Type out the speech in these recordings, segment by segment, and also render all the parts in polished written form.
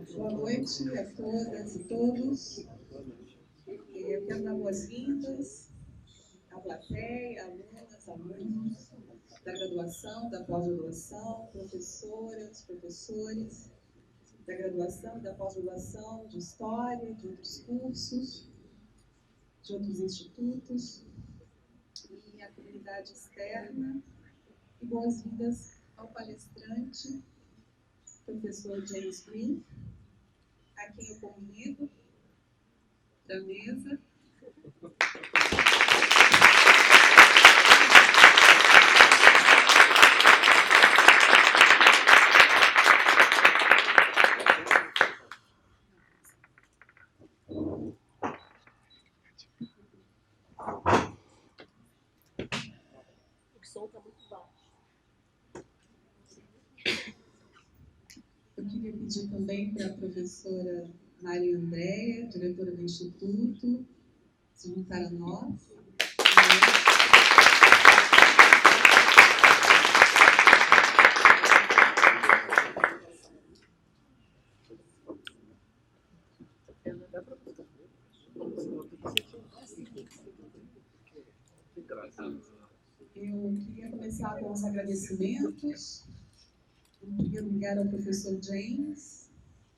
Boa noite a todas e todos. Eu quero dar boas-vindas à plateia, alunas, alunos da graduação, da pós-graduação, professoras, professores da graduação e da pós-graduação de História, de outros cursos, de outros institutos, e a comunidade externa. E boas-vindas ao palestrante, professor James Green, a quem eu convido para a mesa. O som está muito baixo. Eu queria pedir também para a professora Maria Andréia, diretora do Instituto, se juntar a nós. Eu queria começar com os agradecimentos. Em primeiro lugar, ao professor James,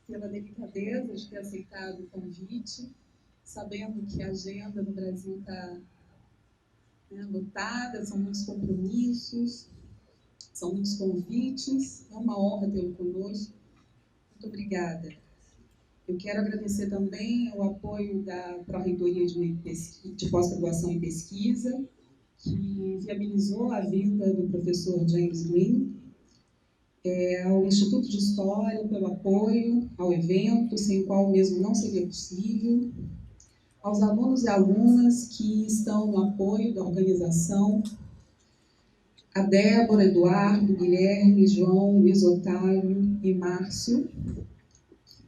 pela delicadeza de ter aceitado o convite, sabendo que a agenda no Brasil está lotada, são muitos compromissos, são muitos convites. É uma honra tê-lo conosco. Muito obrigada. Eu quero agradecer também o apoio da Pró-Reitoria de Pós-Graduação e Pesquisa, que viabilizou a vinda do professor James Green, ao Instituto de História pelo apoio ao evento, sem o qual o mesmo não seria possível, aos alunos e alunas que estão no apoio da organização, a Débora, Eduardo, Guilherme, João, Luiz Otávio e Márcio.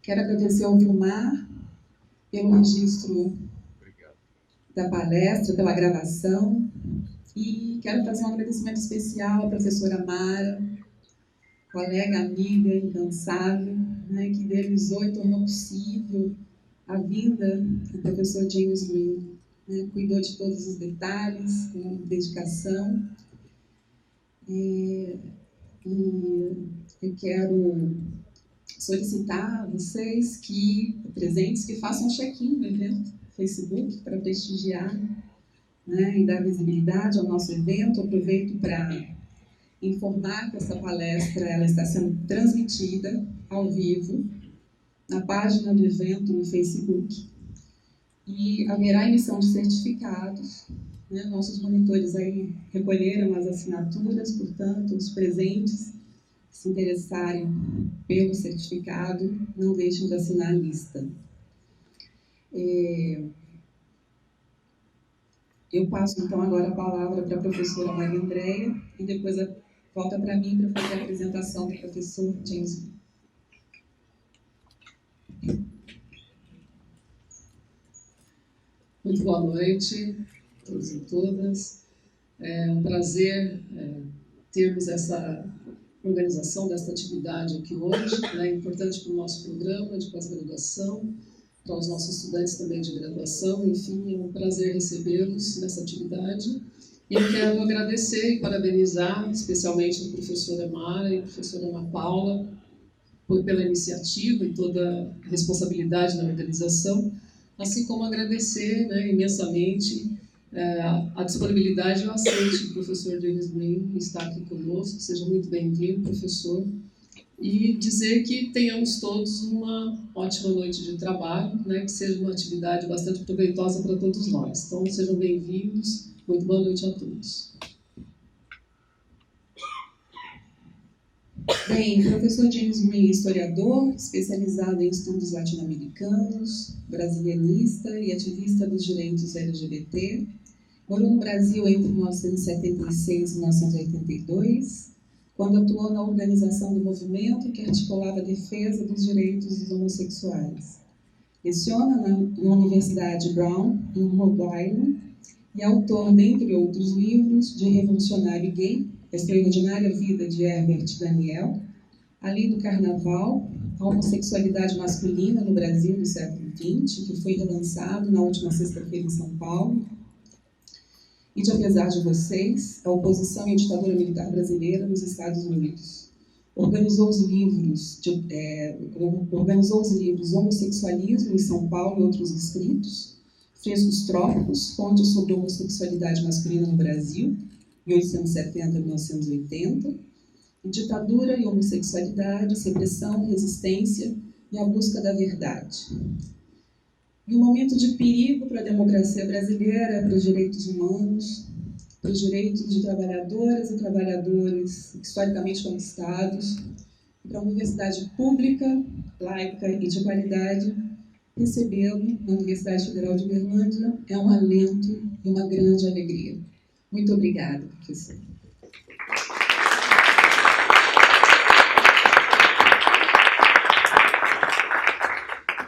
Quero agradecer ao Vilmar pelo registro da palestra, pela gravação, e quero fazer um agradecimento especial à professora Mara, colega, amiga, incansável, que idealizou e tornou possível a vinda do professor James Green. Cuidou de todos os detalhes, com dedicação. E eu quero solicitar a vocês presentes que façam check-in no evento Facebook para prestigiar e dar visibilidade ao nosso evento. Aproveito para informar que essa palestra ela está sendo transmitida ao vivo na página do evento no Facebook, e haverá emissão de certificados. Nossos monitores aí recolheram as assinaturas, portanto, os presentes que se interessarem pelo certificado, não deixem de assinar a lista. Eu passo, então, agora a palavra para a professora Maria Andréia, e depois volta para mim para fazer a apresentação do professor James. Muito boa noite a todos e todas. É um prazer termos essa organização desta atividade aqui hoje. É importante para o nosso programa de pós-graduação, para os nossos estudantes também de graduação. Enfim, é um prazer recebê-los nessa atividade. E eu quero agradecer e parabenizar especialmente a professora Mara e a professora Ana Paula pela iniciativa e toda a responsabilidade na organização, assim como agradecer imensamente a disponibilidade e o aceite do professor James Green estar aqui conosco. Seja muito bem-vindo, professor. E dizer que tenhamos todos uma ótima noite de trabalho, que seja uma atividade bastante proveitosa para todos nós. Então, sejam bem-vindos. Muito boa noite a todos. Bem, o professor James Green é historiador, especializado em estudos latino-americanos, brasilianista e ativista dos direitos LGBT. Morou no Brasil entre 1976 e 1982, quando atuou na organização do movimento que articulava a defesa dos direitos dos homossexuais. Leciona na Universidade Brown, em Rhode Island, e é autor, dentre outros livros, de Revolucionário Gay, A Extraordinária Vida de Herbert Daniel, a lei do carnaval, a homossexualidade masculina no Brasil do século XX, que foi relançado na última sexta-feira em São Paulo, e de Apesar de Vocês, a oposição e a ditadura militar brasileira nos Estados Unidos. Organizou os livros Homossexualismo em São Paulo e Outros Escritos, Frescos Trópicos, Fontes sobre a Homossexualidade Masculina no Brasil, 1870 a 1980, Ditadura e Homossexualidade, Repressão, Resistência e a Busca da Verdade. E um momento de perigo para a democracia brasileira, para os direitos humanos, para os direitos de trabalhadoras e trabalhadores historicamente conquistados, para a universidade pública, laica e de qualidade, recebê-lo na Universidade Federal de Uberlândia é um alento e uma grande alegria. Muito obrigada, professor.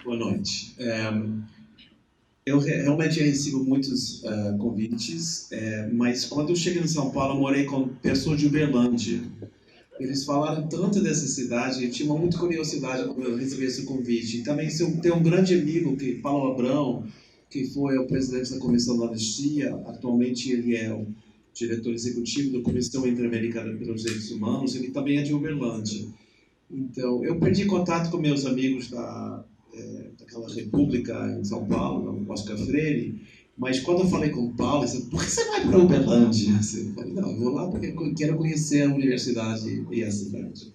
Boa noite. Eu realmente recebo muitos convites, mas quando eu cheguei em São Paulo, eu morei com pessoas de Uberlândia. Eles falaram tanto dessa cidade, eu tinha muita curiosidade quando eu recebi esse convite. E também tenho um grande amigo, que Paulo Abrão, que foi o presidente da Comissão da Anistia. Atualmente ele é o diretor executivo da Comissão Interamericana pelos Direitos Humanos. Ele também é de Uberlândia. Então, eu perdi contato com meus amigos daquela república em São Paulo, no Oscar Freire, mas quando eu falei com o Paulo, ele disse: por que você vai para Uberlândia? Eu falei: não, eu vou lá porque eu quero conhecer a universidade e a cidade.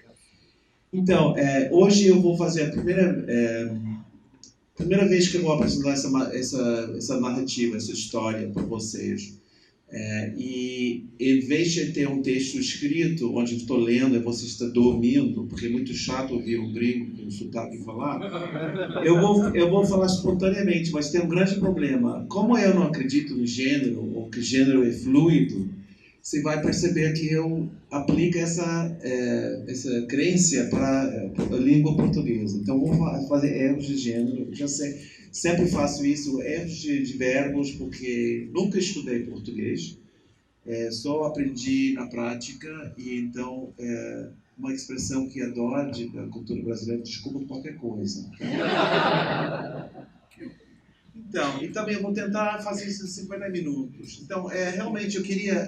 Então, hoje eu vou fazer a primeira vez que eu vou apresentar essa narrativa, essa história para vocês. E em vez de ter um texto escrito onde estou lendo e você está dormindo, porque é muito chato ouvir um gringo com sotaque falar, eu vou falar espontaneamente, mas tem um grande problema. Como eu não acredito no gênero, ou que gênero é fluido, você vai perceber que eu aplico essa crença para a língua portuguesa. Então, vou fazer erros de gênero, já sei. Sempre faço isso, erros de verbos, porque nunca estudei português, só aprendi na prática, e então uma expressão que adoro da cultura brasileira: desculpa qualquer coisa. Então, e também eu vou tentar fazer isso em 50 minutos. Então, realmente eu queria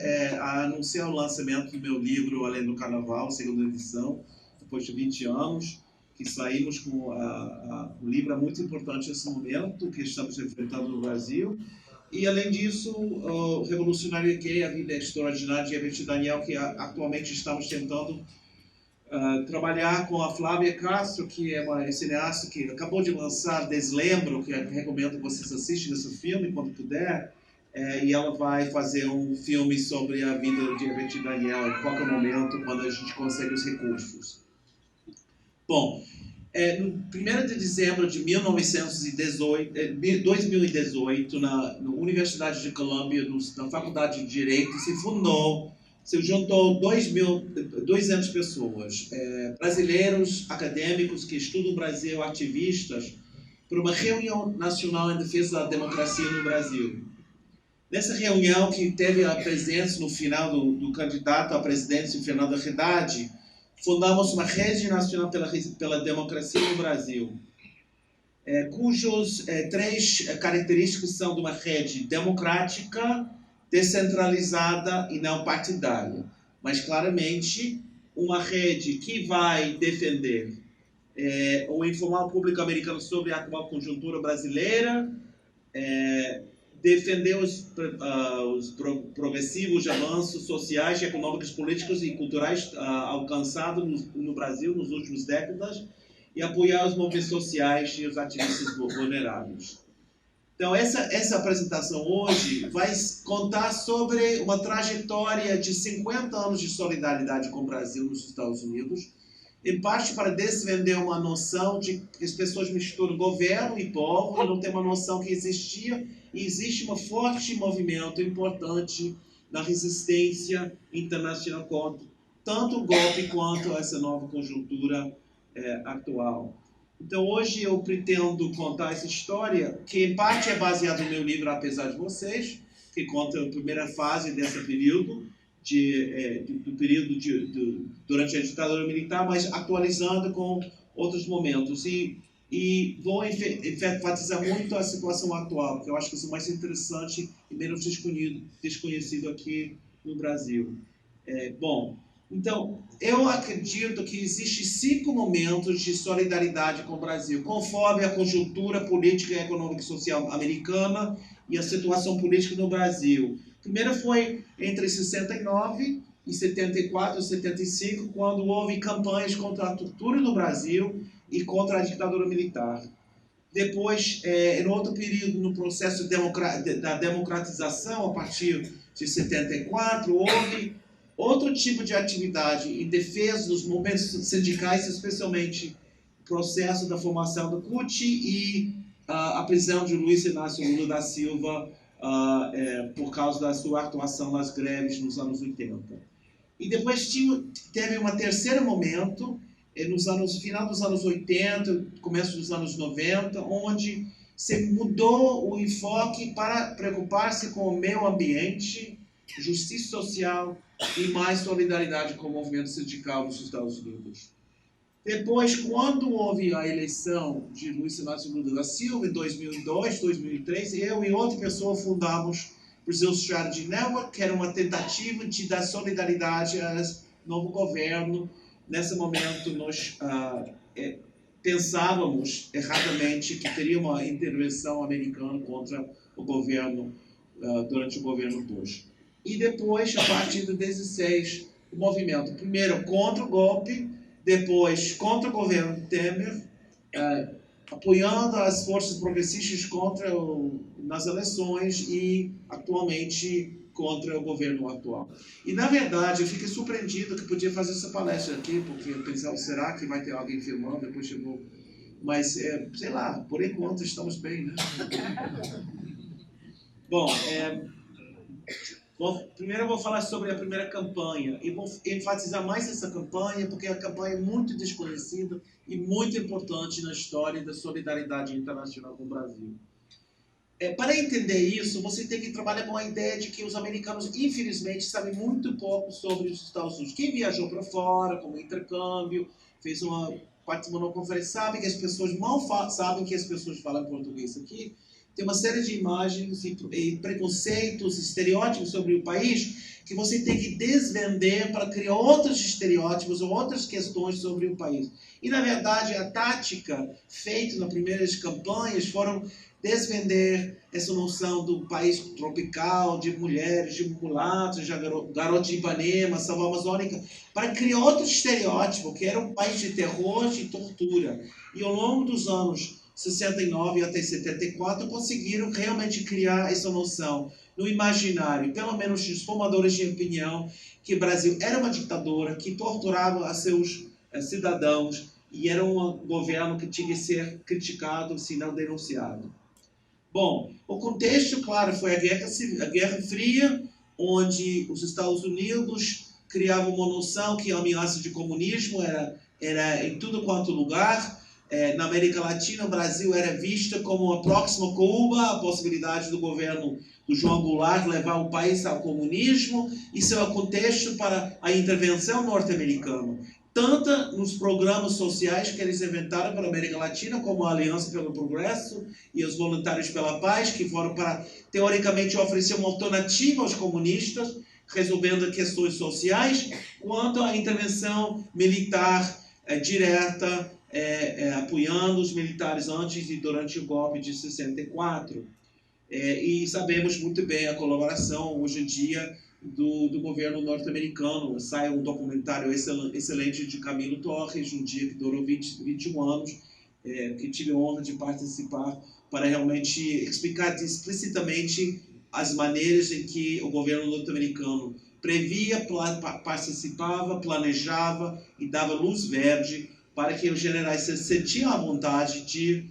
anunciar o lançamento do meu livro Além do Carnaval, segunda edição, depois de 20 anos. Que saímos com um livro muito importante nesse momento que estamos enfrentando no Brasil. E, além disso, o Revolucionário Gay, a Vida Extraordinária de Everett Daniel, que atualmente estamos tentando trabalhar com a Flávia Castro, que é uma cineasta que acabou de lançar Deslembro, que recomendo que vocês assistam esse filme quando puder. E ela vai fazer um filme sobre a vida de Everett Daniel em qualquer momento, quando a gente consegue os recursos. Bom, no 1º de dezembro de 2018, na Universidade de Colômbia, na Faculdade de Direito, se juntou 200 pessoas, brasileiros, acadêmicos que estudam o Brasil, ativistas, para uma reunião nacional em defesa da democracia no Brasil. Nessa reunião, que teve a presença no final do candidato à presidência, Fernando Haddad, fundamos uma rede nacional pela democracia no Brasil, cujos 3 características são de uma rede democrática, descentralizada e não partidária, mas claramente uma rede que vai defender ou informar o público americano sobre a atual conjuntura brasileira, defender os progressivos avanços sociais, econômicos, políticos e culturais alcançados no Brasil nas últimas décadas e apoiar os movimentos sociais e os ativistas vulneráveis. Então, essa apresentação hoje vai contar sobre uma trajetória de 50 anos de solidariedade com o Brasil nos Estados Unidos, em parte para desvender uma noção de que as pessoas misturam governo e povo e não tem uma noção que existia e existe um forte movimento importante na resistência internacional contra tanto o golpe quanto essa nova conjuntura atual. Então, hoje eu pretendo contar essa história, que em parte é baseada no meu livro Apesar de Vocês, que conta a primeira fase desse período, do período durante a ditadura militar, mas atualizando com outros momentos. E vou enfatizar muito a situação atual, porque eu acho que isso é mais interessante e menos desconhecido aqui no Brasil. Bom, então, eu acredito que existem 5 momentos de solidariedade com o Brasil, conforme a conjuntura política, econômica e social americana e a situação política no Brasil. Primeiro foi entre 69 e 74 e 75, quando houve campanhas contra a tortura no Brasil e contra a ditadura militar. Depois, em outro período, no processo da democratização, a partir de 74, houve outro tipo de atividade em defesa dos movimentos sindicais, especialmente o processo da formação do CUT e a prisão de Luiz Inácio Lula da Silva por causa da sua atuação nas greves nos anos 80. E depois teve um terceiro momento, no final dos anos 80, começo dos anos 90, onde se mudou o enfoque para preocupar-se com o meio ambiente, justiça social e mais solidariedade com o movimento sindical dos Estados Unidos. Depois, quando houve a eleição de Luiz Inácio Lula da Silva, em 2002, 2003, eu e outra pessoa fundamos o Brazil Strategy Network, que era uma tentativa de dar solidariedade ao novo governo. Nesse momento, nós pensávamos erradamente que teria uma intervenção americana contra o governo durante o governo Bush. E depois, a partir de 2016, o movimento, primeiro contra o golpe, depois contra o governo Temer, apoiando as forças progressistas nas eleições e, atualmente, contra o governo atual. E, na verdade, eu fiquei surpreendido que podia fazer essa palestra aqui, porque eu pensava, será que vai ter alguém filmando? Depois chegou... Mas, sei lá, por enquanto estamos bem, né? Bom, primeiro eu vou falar sobre a primeira campanha e vou enfatizar mais essa campanha porque a campanha é muito desconhecida e muito importante na história da solidariedade internacional com o Brasil. Para entender isso, você tem que trabalhar com a ideia de que os americanos, infelizmente, sabem muito pouco sobre os Estados Unidos. Quem viajou para fora, como intercâmbio, participou de uma conferência, sabe que as pessoas mal sabem que as pessoas falam português aqui. Tem uma série de imagens e preconceitos, estereótipos sobre o país que você tem que desvender para criar outros estereótipos ou outras questões sobre o país. E, na verdade, a tática feita nas primeiras campanhas foram desvender essa noção do país tropical, de mulheres, de mulatos, de garota de Ipanema, selva amazônica, para criar outro estereótipo, que era um país de terror e tortura. E, ao longo dos anos 69 até 74, conseguiram realmente criar essa noção no imaginário, pelo menos dos formadores de opinião, que o Brasil era uma ditadura, que torturava a seus cidadãos e era um governo que tinha que ser criticado, se não denunciado. Bom, o contexto, claro, foi a Guerra Fria, onde os Estados Unidos criavam uma noção que a ameaça de comunismo era em tudo quanto lugar. Na América Latina, o Brasil era visto como a próxima Cuba, a possibilidade do governo do João Goulart levar o país ao comunismo. Isso é o contexto para a intervenção norte-americana, tanto nos programas sociais que eles inventaram para a América Latina, como a Aliança pelo Progresso e os Voluntários pela Paz, que foram para, teoricamente, oferecer uma alternativa aos comunistas, resolvendo questões sociais, quanto à intervenção militar direta, apoiando os militares antes e durante o golpe de 64. E sabemos muito bem a colaboração, hoje em dia, do governo norte-americano. Sai um documentário excelente de Camilo Torres, um dia que durou 21 anos, que tive a honra de participar, para realmente explicar explicitamente as maneiras em que o governo norte-americano previa, participava, planejava e dava luz verde para que os generais se sentiam à vontade de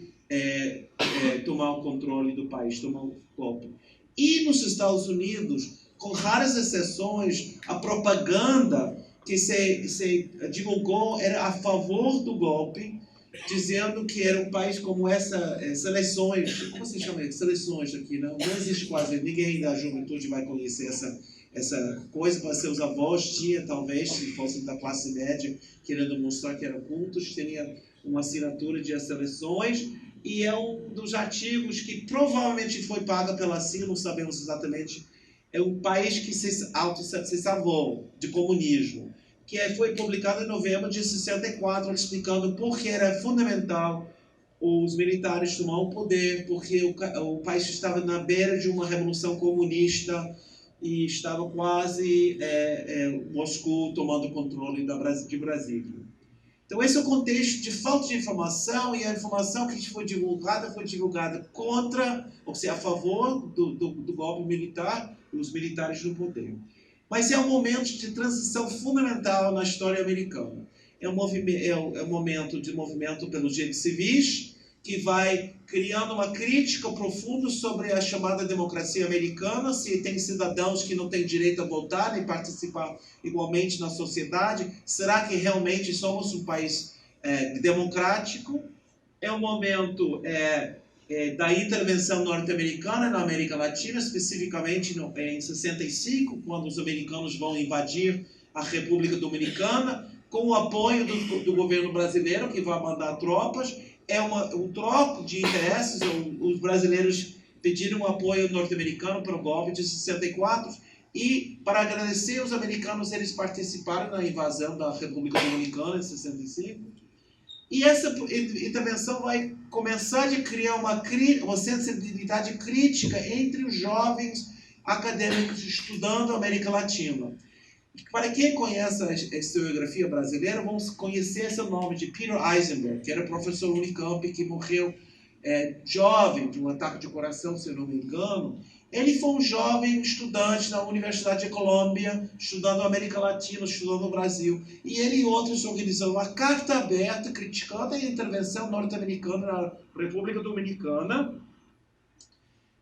tomar o controle do país, tomar o golpe. E nos Estados Unidos, com raras exceções, a propaganda que se divulgou era a favor do golpe, dizendo que era um país como seleções, como se chama? Seleções aqui, não existe quase, ninguém da juventude vai conhecer essa coisa para seus avós tinha, talvez, se fossem da classe média, querendo mostrar que eram cultos, teria uma assinatura de seleções, e é um dos artigos que provavelmente foi pago pela CIA, não sabemos exatamente, é um país que se salvou de comunismo, que foi publicado em novembro de 64, explicando por que era fundamental os militares tomar o poder, porque o país estava na beira de uma revolução comunista e estava quase Moscou tomando o controle de Brasília. Então, esse é o contexto de falta de informação, e a informação que foi divulgada contra, ou seja, a favor do golpe militar e os militares no poder. Mas é um momento de transição fundamental na história americana. É um momento de movimento pelos direitos civis, que vai criando uma crítica profunda sobre a chamada democracia americana, se tem cidadãos que não têm direito a votar nem participar igualmente na sociedade. Será que realmente somos um país democrático? É um momento da intervenção norte-americana na América Latina, especificamente em 65, quando os americanos vão invadir a República Dominicana, com o apoio do governo brasileiro, que vai mandar tropas. É um troco de interesses. Os brasileiros pediram um apoio norte-americano para o golpe de 64, e, para agradecer os americanos, eles participaram na invasão da República Dominicana em 65. E essa intervenção vai começar a criar uma sensibilidade crítica entre os jovens acadêmicos estudando a América Latina. Para quem conhece a historiografia brasileira, vamos conhecer esse nome de Peter Eisenberg, que era professor Unicamp, que morreu jovem de um ataque de coração, se eu não me engano. Ele foi um jovem estudante na Universidade de Colômbia, estudando a América Latina, estudando o Brasil. E ele e outros organizaram uma carta aberta criticando a intervenção norte-americana na República Dominicana,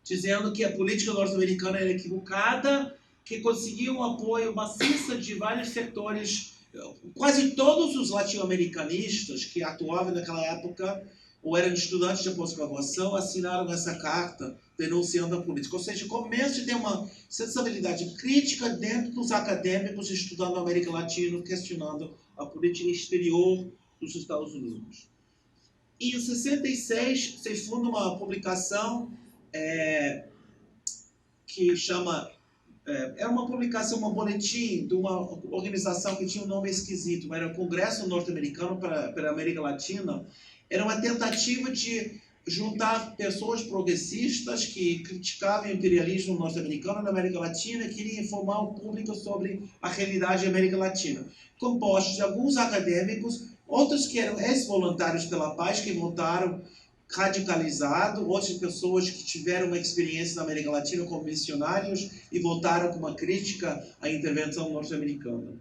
dizendo que a política norte-americana era equivocada, que conseguiu um apoio maciço de vários setores. Quase todos os latino-americanistas que atuavam naquela época ou eram estudantes de pós-graduação assinaram essa carta denunciando a política. Ou seja, começa a ter uma sensibilidade crítica dentro dos acadêmicos estudando a América Latina, questionando a política exterior dos Estados Unidos. E em 66 se funda uma publicação que chama... Era uma publicação, um boletim de uma organização que tinha um nome esquisito, mas era o Congresso Norte-Americano para a América Latina. Era uma tentativa de juntar pessoas progressistas que criticavam o imperialismo norte-americano na América Latina e queriam informar o público sobre a realidade da América Latina. Compostos de alguns acadêmicos, outros que eram ex-voluntários pela paz, que voltaram radicalizados, outras pessoas que tiveram uma experiência na América Latina como missionários e voltaram com uma crítica à intervenção norte-americana.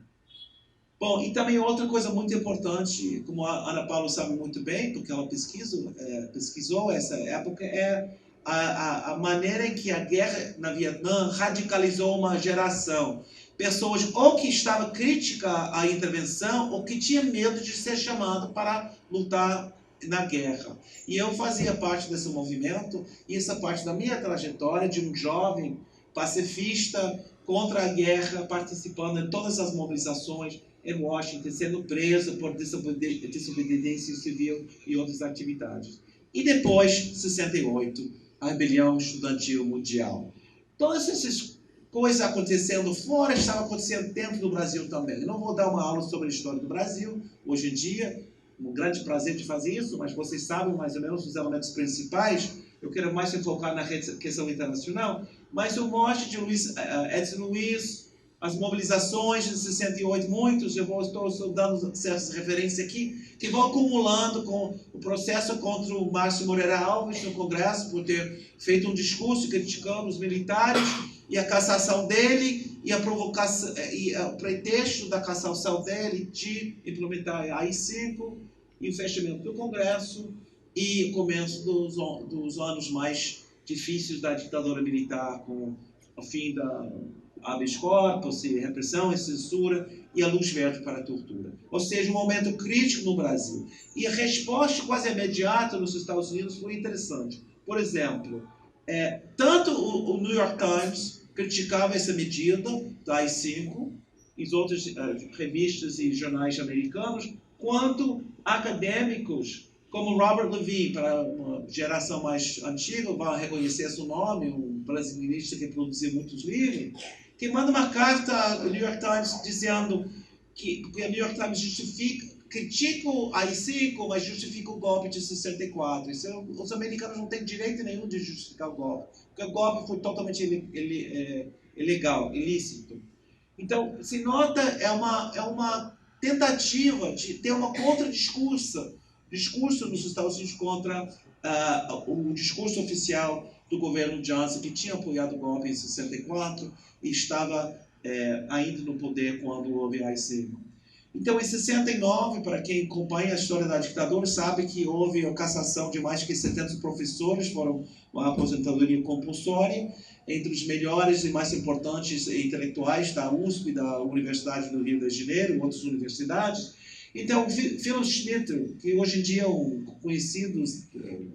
Bom, e também outra coisa muito importante, como a Ana Paula sabe muito bem, porque ela pesquisou essa época, é a maneira em que a guerra na Vietnã radicalizou uma geração. Pessoas ou que estavam críticas à intervenção ou que tinham medo de ser chamado para lutar na guerra. E eu fazia parte desse movimento, e essa parte da minha trajetória de um jovem pacifista contra a guerra, participando em todas as mobilizações em Washington, sendo preso por desobediência civil e outras atividades. E depois, 68, a rebelião estudantil mundial. Todas essas coisas acontecendo fora estavam acontecendo dentro do Brasil também. Eu não vou dar uma aula sobre a história do Brasil hoje em dia, um grande prazer de fazer isso, mas vocês sabem mais ou menos os elementos principais. Eu quero mais se focar na questão internacional, mas o morte de Edson Luiz, as mobilizações de 68, muitos, estou dando certas referências aqui, que vão acumulando com o processo contra o Márcio Moreira Alves no Congresso, por ter feito um discurso criticando os militares, e a cassação dele, e a provocação, e o pretexto da cassação dele de implementar a AI-5, e o fechamento do Congresso, e o começo dos anos mais difíceis da ditadura militar, com o fim da habeas corpus, repressão e censura, e a luz verde para a tortura. Ou seja, um momento crítico no Brasil. E a resposta quase imediata nos Estados Unidos foi interessante. Por exemplo, tanto o New York Times, criticava essa medida da AI-5, e as outras revistas e jornais americanos, quanto acadêmicos, como Robert Levine, para uma geração mais antiga, vai reconhecer seu nome, um brasileirista que produziu muitos livros, que manda uma carta ao New York Times dizendo que o New York Times critica a AI-5, mas justifica o golpe de 64. Os americanos não têm direito nenhum de justificar o golpe, porque o golpe foi totalmente ilegal, ilícito. Então, se nota, é uma tentativa de ter uma discurso nos Estados Unidos contra o discurso oficial do governo Johnson, que tinha apoiado o golpe em 64 e estava ainda no poder quando houve a AI-5. Então, em 69, para quem acompanha a história da ditadura, sabe que houve a cassação de mais de 70 professores, foram uma aposentadoria compulsória, entre os melhores e mais importantes intelectuais da USP, da Universidade do Rio de Janeiro, e outras universidades. Então, Philip Schmitter, que hoje em dia é um conhecido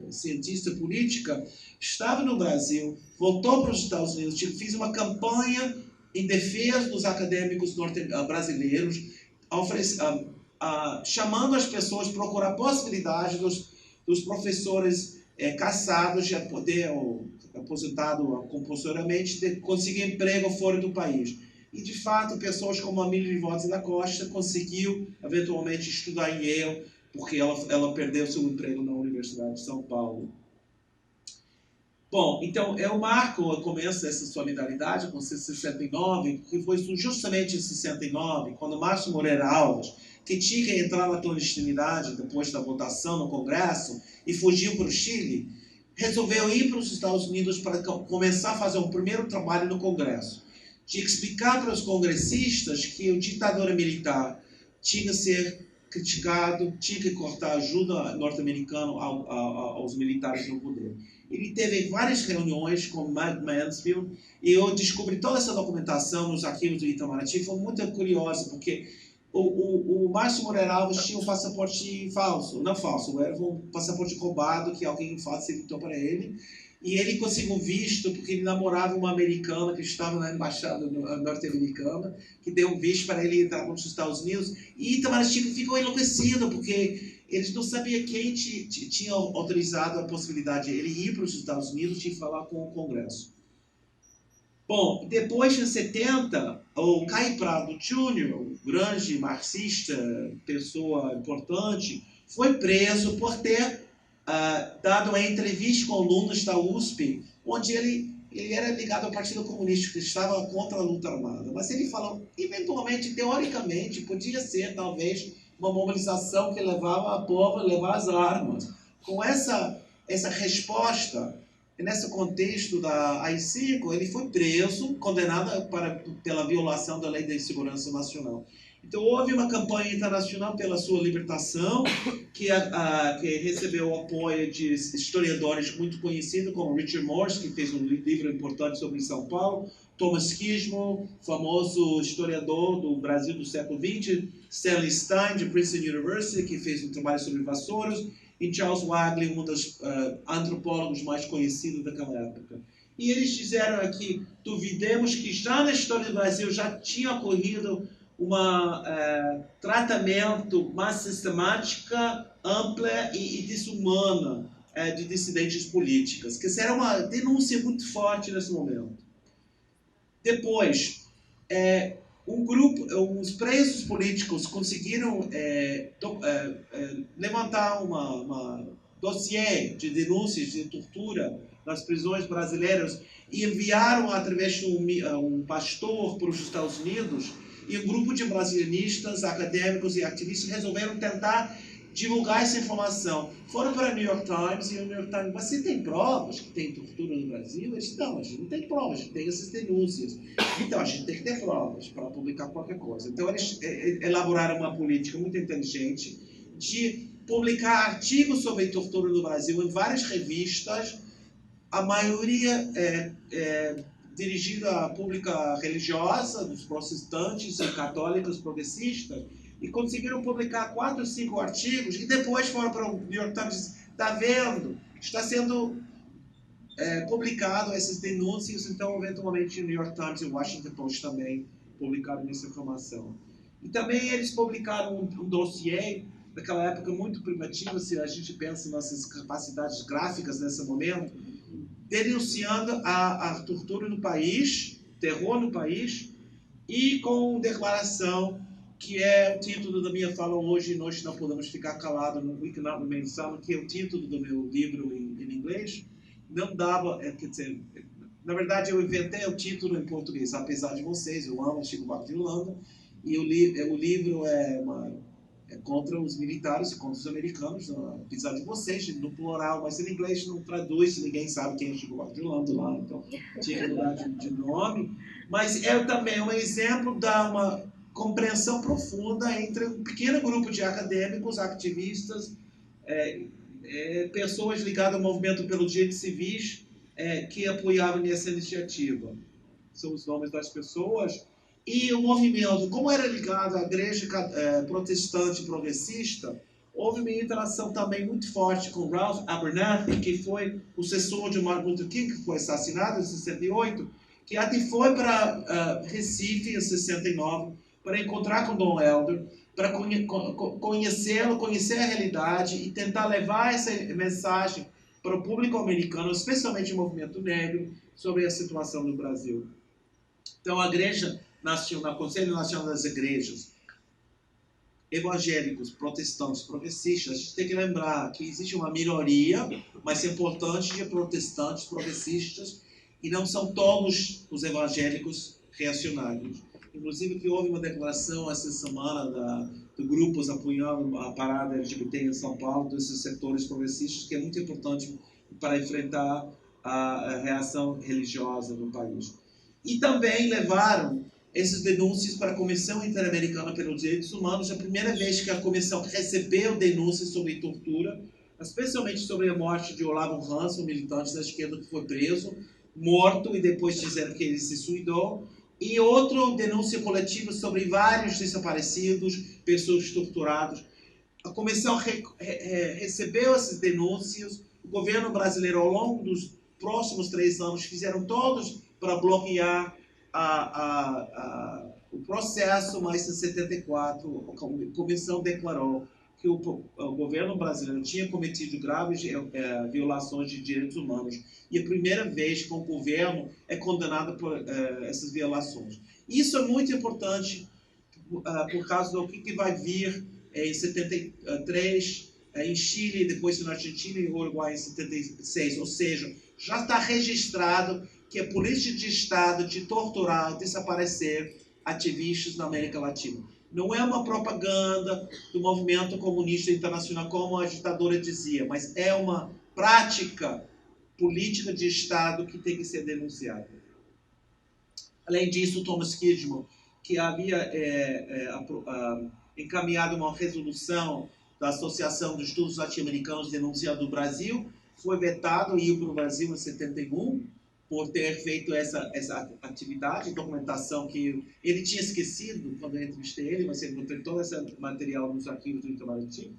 cientista política, estava no Brasil, voltou para os Estados Unidos, fez uma campanha em defesa dos acadêmicos brasileiros, chamando as pessoas a procurar a possibilidade dos professores cassados de poder, aposentado compulsoriamente, de conseguir emprego fora do país. E, de fato, pessoas como a Emília Rivotre da Costa conseguiu, eventualmente, estudar em Yale, porque ela perdeu seu emprego na Universidade de São Paulo. Bom, então, eu marco o começo dessa solidariedade com 69, que foi justamente em 69, quando Márcio Moreira Alves, que tinha que entrar na clandestinidade depois da votação no Congresso e fugiu para o Chile, resolveu ir para os Estados Unidos para começar a fazer um primeiro trabalho no Congresso, de explicar para os congressistas que o ditador militar tinha que ser criticado, tinha que cortar ajuda norte-americana aos militares no poder. Ele teve várias reuniões com Mike Mansfield e eu descobri toda essa documentação nos arquivos do Itamaraty. Foi muito curioso, porque o Márcio Moreira Alves tinha um passaporte falso, não falso, era um passaporte roubado que alguém facilitou para ele. E ele conseguiu visto porque ele namorava uma americana que estava na embaixada norte-americana, que deu um visto para ele entrar nos Estados Unidos. E Itamaraty ficou enlouquecido, porque eles não sabiam quem tinha autorizado a possibilidade de ele ir para os Estados Unidos e falar com o Congresso. Bom, depois, em 70, o Caio Prado Jr., um grande marxista, pessoa importante, foi preso por ter dado uma entrevista com alunos da USP, onde ele era ligado ao Partido Comunista, que estava contra a luta armada. Mas ele falou, eventualmente, teoricamente, podia ser, talvez, uma mobilização que levava a povo a levar as armas. Com essa resposta, nesse contexto da AI-5, ele foi preso, condenado pela violação da Lei de Segurança Nacional. Então, houve uma campanha internacional pela sua libertação, que recebeu o apoio de historiadores muito conhecidos, como Richard Morse, que fez um livro importante sobre São Paulo, Thomas Kismo, famoso historiador do Brasil do século XX, Stanley Stein, de Princeton University, que fez um trabalho sobre vassouras, e Charles Wagley, um dos antropólogos mais conhecidos daquela época. E eles disseram aqui, duvidemos que já na história do Brasil já tinha ocorrido tratamento mais sistemática, ampla e desumana de dissidentes políticas, que será uma denúncia muito forte nesse momento. Depois, os presos políticos conseguiram levantar uma dossiê de denúncias de tortura nas prisões brasileiras e enviaram através de um pastor para os Estados Unidos. E um grupo de brasilianistas, acadêmicos e ativistas resolveram tentar divulgar essa informação. Foram para o New York Times e o New York Times, mas você tem provas que tem tortura no Brasil? Eles disse, não, a gente não tem provas, a gente tem essas denúncias. Então, a gente tem que ter provas para publicar qualquer coisa. Então, eles elaboraram uma política muito inteligente de publicar artigos sobre tortura no Brasil em várias revistas, a maioria dirigida à pública religiosa, dos protestantes e católicos progressistas, e conseguiram publicar 4 ou 5 artigos, e depois foram para o New York Times, está vendo, está sendo publicado essas denúncias, então, eventualmente, o New York Times e o Washington Post também publicaram essa informação. E também eles publicaram um dossiê, naquela época muito primitivo, se a gente pensa nas nossas capacidades gráficas nesse momento, denunciando a tortura no país, terror no país, e com declaração, que é o título da minha fala hoje, nós não podemos ficar calados no Wikipedia mensal, que é o título do meu livro em inglês. Não dava, quer dizer, na verdade eu inventei o título em português, apesar de vocês, eu amo Chico Buarque de Holanda, e o livro é contra os militares e contra os americanos, apesar de vocês, no plural, mas em inglês não traduz, ninguém sabe quem é Chico Buarque de Holanda lá, então tinha que mudar de nome. Mas é também um exemplo da uma compreensão profunda entre um pequeno grupo de acadêmicos, ativistas, pessoas ligadas ao movimento pelos direitos civis que apoiavam essa iniciativa. São os nomes das pessoas. E o movimento, como era ligado à igreja protestante progressista, houve uma interação também muito forte com Ralph Abernathy, que foi o sucessor de Martin Luther King, que foi assassinado em 68, que até foi para Recife em 69, para encontrar com Don Helder, para conhecê-lo, conhecer a realidade e tentar levar essa mensagem para o público americano, especialmente o movimento negro, sobre a situação no Brasil. Então, a Igreja Nacional, o Conselho Nacional das Igrejas, evangélicos, protestantes, progressistas, a gente tem que lembrar que existe uma minoria, mas importante, de protestantes, progressistas, e não são todos os evangélicos reacionários. Inclusive, que houve uma declaração essa semana de grupos apoiando a parada LGBT em São Paulo, desses setores progressistas, que é muito importante para enfrentar a reação religiosa no país. E também levaram essas denúncias para a Comissão Interamericana pelos Direitos Humanos, a primeira vez que a comissão recebeu denúncias sobre tortura, especialmente sobre a morte de Olavo Ransom, um militante da esquerda que foi preso, morto, e depois disseram que ele se suicidou, e outra denúncia coletiva sobre vários desaparecidos, pessoas torturadas. A comissão recebeu essas denúncias, o governo brasileiro, ao longo dos próximos 3 anos, fizeram todos para bloquear o processo, mas em 74 a comissão declarou que o governo brasileiro tinha cometido graves violações de direitos humanos, e a primeira vez que o governo é condenado por essas violações. Isso é muito importante por causa do que vai vir em 73, em Chile, depois na Argentina e Uruguai em 76, ou seja, já está registrado que a política de Estado de torturar, desaparecer ativistas na América Latina. Não é uma propaganda do movimento comunista internacional, como a ditadura dizia, mas é uma prática política de Estado que tem que ser denunciada. Além disso, Thomas Kidman, que havia encaminhado uma resolução da Associação dos Estudos Latino-Americanos denunciando o Brasil, foi vetado e ia para o Brasil em 71, por ter feito essa atividade, documentação que ele tinha esquecido quando eu entrevistei ele, mas ele encontrou todo esse material nos arquivos do Itamaraty.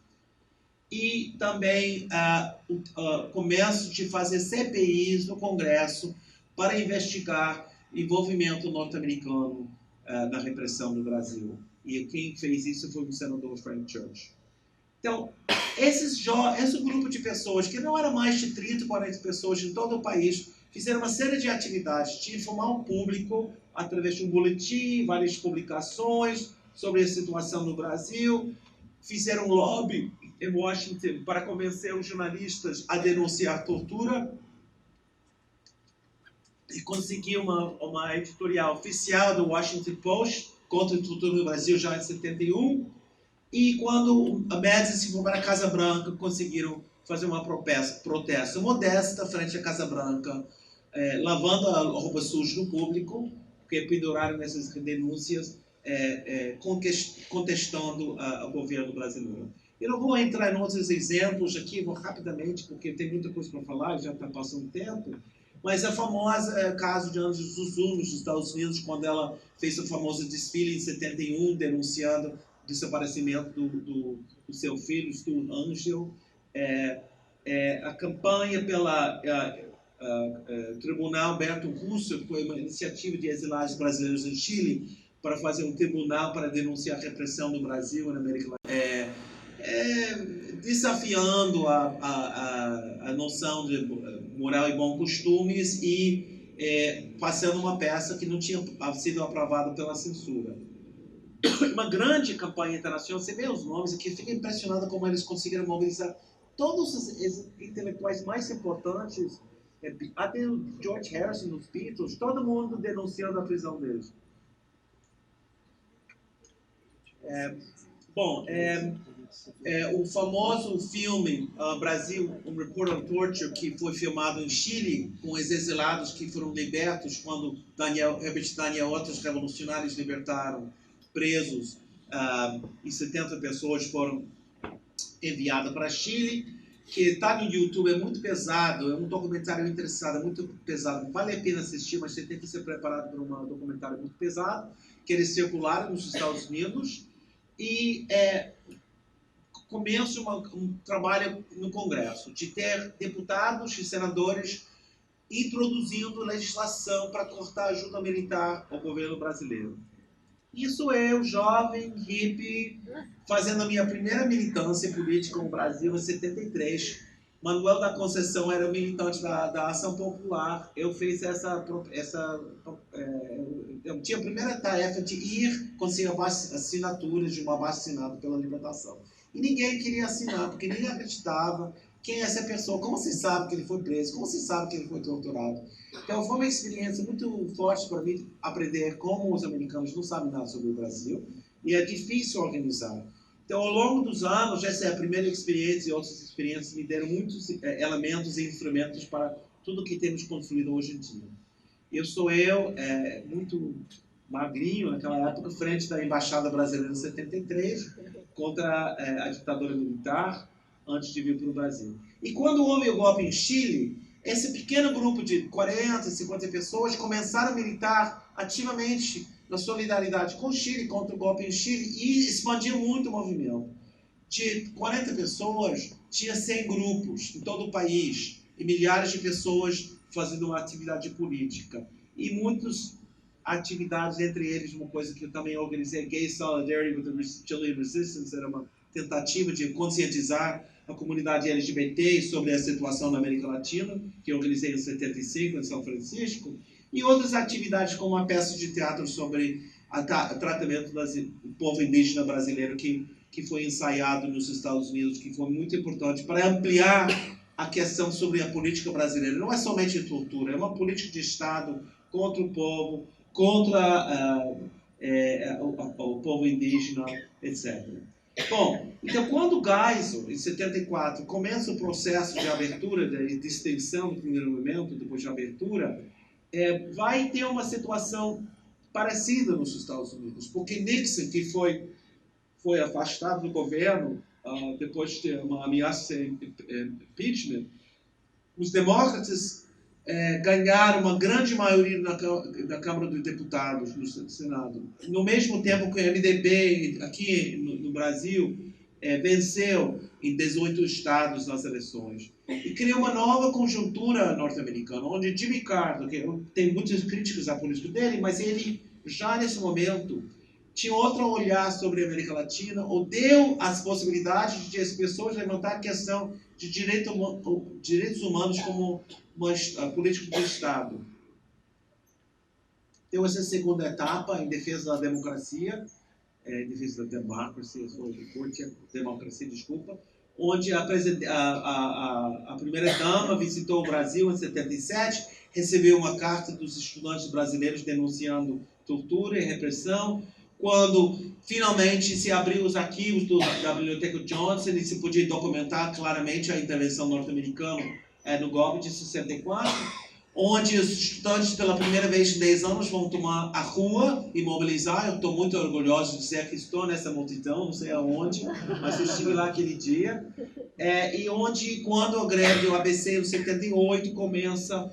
E também o começo de fazer CPIs no Congresso para investigar envolvimento norte-americano na repressão do Brasil. E quem fez isso foi o senador Frank Church. Então, esse grupo de pessoas, que não era mais de 30, 40 pessoas em todo o país, fizeram uma série de atividades de informar o público através de um boletim, várias publicações sobre a situação no Brasil, fizeram um lobby em Washington para convencer os jornalistas a denunciar tortura e conseguiu uma editorial oficial do Washington Post contra a tortura no Brasil já em 71, e quando a Médici se foi para a Casa Branca, conseguiram fazer uma protesto modesta frente à Casa Branca, lavando a roupa suja no público, porque penduraram essas denúncias, contestando o governo brasileiro. Eu não vou entrar em outros exemplos aqui, vou rapidamente, porque tem muita coisa para falar, já está passando tempo, mas a famosa caso de Angela Zuzu nos Estados Unidos, quando ela fez o famoso desfile em 71, denunciando o desaparecimento do seu filho, Stu Angel, a campanha pela Tribunal Berto Russo, que foi uma iniciativa de exilados brasileiros em Chile, para fazer um tribunal para denunciar a repressão do Brasil na América Latina. Desafiando a noção de moral e bons costumes e passando uma peça que não tinha sido aprovada pela censura. Uma grande campanha internacional, você vê os nomes aqui, fica impressionado como eles conseguiram mobilizar todos os intelectuais mais importantes, até o George Harrison dos Beatles, todo mundo denunciando a prisão deles. O famoso filme Brasil, um Report on Torture, que foi filmado em Chile, com os exilados que foram libertos quando Herbert Daniel e outros revolucionários libertaram presos, e 70 pessoas foram enviadas para Chile, que está no YouTube, é muito pesado, é um documentário interessante, é muito pesado, vale a pena assistir, mas você tem que ser preparado para um documentário muito pesado, que eles circularam nos Estados Unidos, e começa um trabalho no Congresso, de ter deputados e senadores introduzindo legislação para cortar ajuda militar ao governo brasileiro. Isso eu, jovem, hippie, fazendo a minha primeira militância política no Brasil em 73. Manuel da Conceição era militante da Ação Popular. Eu fiz eu tinha a primeira tarefa de ir conseguir assinaturas de um abaixo-assinado pela libertação. E ninguém queria assinar, porque ninguém acreditava quem é essa pessoa, como se sabe que ele foi preso, como se sabe que ele foi torturado. Então foi uma experiência muito forte para mim aprender como os americanos não sabem nada sobre o Brasil, e é difícil organizar. Então, ao longo dos anos, essa é a primeira experiência, e outras experiências me deram muitos elementos e instrumentos para tudo que temos construído hoje em dia. Muito magrinho naquela época, frente da Embaixada Brasileira em 73, contra a ditadura militar, antes de vir para o Brasil. E quando houve o golpe em Chile, esse pequeno grupo de 40, 50 pessoas começaram a militar ativamente na solidariedade com o Chile, contra o golpe em Chile, e expandiu muito o movimento. De 40 pessoas, tinha 100 grupos em todo o país, e milhares de pessoas fazendo uma atividade política. E muitas atividades, entre eles, uma coisa que eu também organizei, Gay Solidarity with the Chilean Resistance, era uma tentativa de conscientizar a comunidade LGBT sobre a situação na América Latina, que eu organizei em 75, em São Francisco, e outras atividades como uma peça de teatro sobre o tratamento do povo indígena brasileiro que foi ensaiado nos Estados Unidos, que foi muito importante para ampliar a questão sobre a política brasileira. Não é somente tortura, é uma política de Estado contra o povo, contra o povo indígena, etc. Bom, então quando Geisel, em 74, começa o processo de abertura, de extensão do primeiro momento, depois de abertura, vai ter uma situação parecida nos Estados Unidos, porque Nixon, que foi afastado do governo depois de ter uma ameaça de impeachment, os demócratas ganharam uma grande maioria na Câmara dos Deputados, no Senado. No mesmo tempo que o MDB, aqui no Brasil, venceu em 18 estados nas eleições. E criou uma nova conjuntura norte-americana, onde Jimmy Carter, que tem muitas críticas à política dele, mas ele, já nesse momento, tinha outro olhar sobre a América Latina, ou deu as possibilidades de as pessoas levantar a questão de direitos humanos como uma política de Estado. Deu essa segunda etapa em defesa da democracia, onde a primeira-dama visitou o Brasil em 77, recebeu uma carta dos estudantes brasileiros denunciando tortura e repressão. Quando finalmente se abriu os arquivos da Biblioteca Johnson e se podia documentar claramente a intervenção norte-americana no golpe de 64, onde os estudantes pela primeira vez em 10 anos vão tomar a rua e mobilizar. Eu estou muito orgulhoso de dizer que estou nessa multidão, não sei aonde, mas eu estive lá aquele dia. E onde, quando a greve do ABC em 78 começa,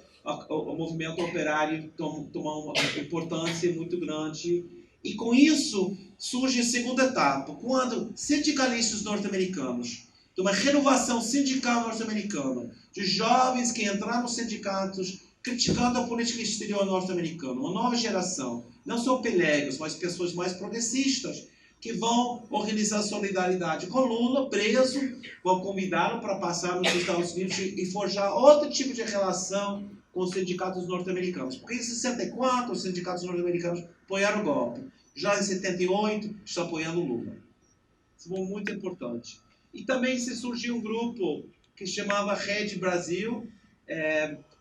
o movimento operário tomar uma importância muito grande. E com isso surge a segunda etapa, quando sindicalistas norte-americanos de uma renovação sindical norte-americana, de jovens que entraram nos sindicatos criticando a política exterior norte-americana, uma nova geração, não só pelegos, mas pessoas mais progressistas, que vão organizar solidariedade com Lula, preso, vão convidá-lo para passar nos Estados Unidos e forjar outro tipo de relação com os sindicatos norte-americanos. Porque em 64, os sindicatos norte-americanos apoiaram o golpe. Já em 78, estão apoiando o Lula. Isso foi muito importante. E também se surgiu um grupo que chamava Rede Brasil.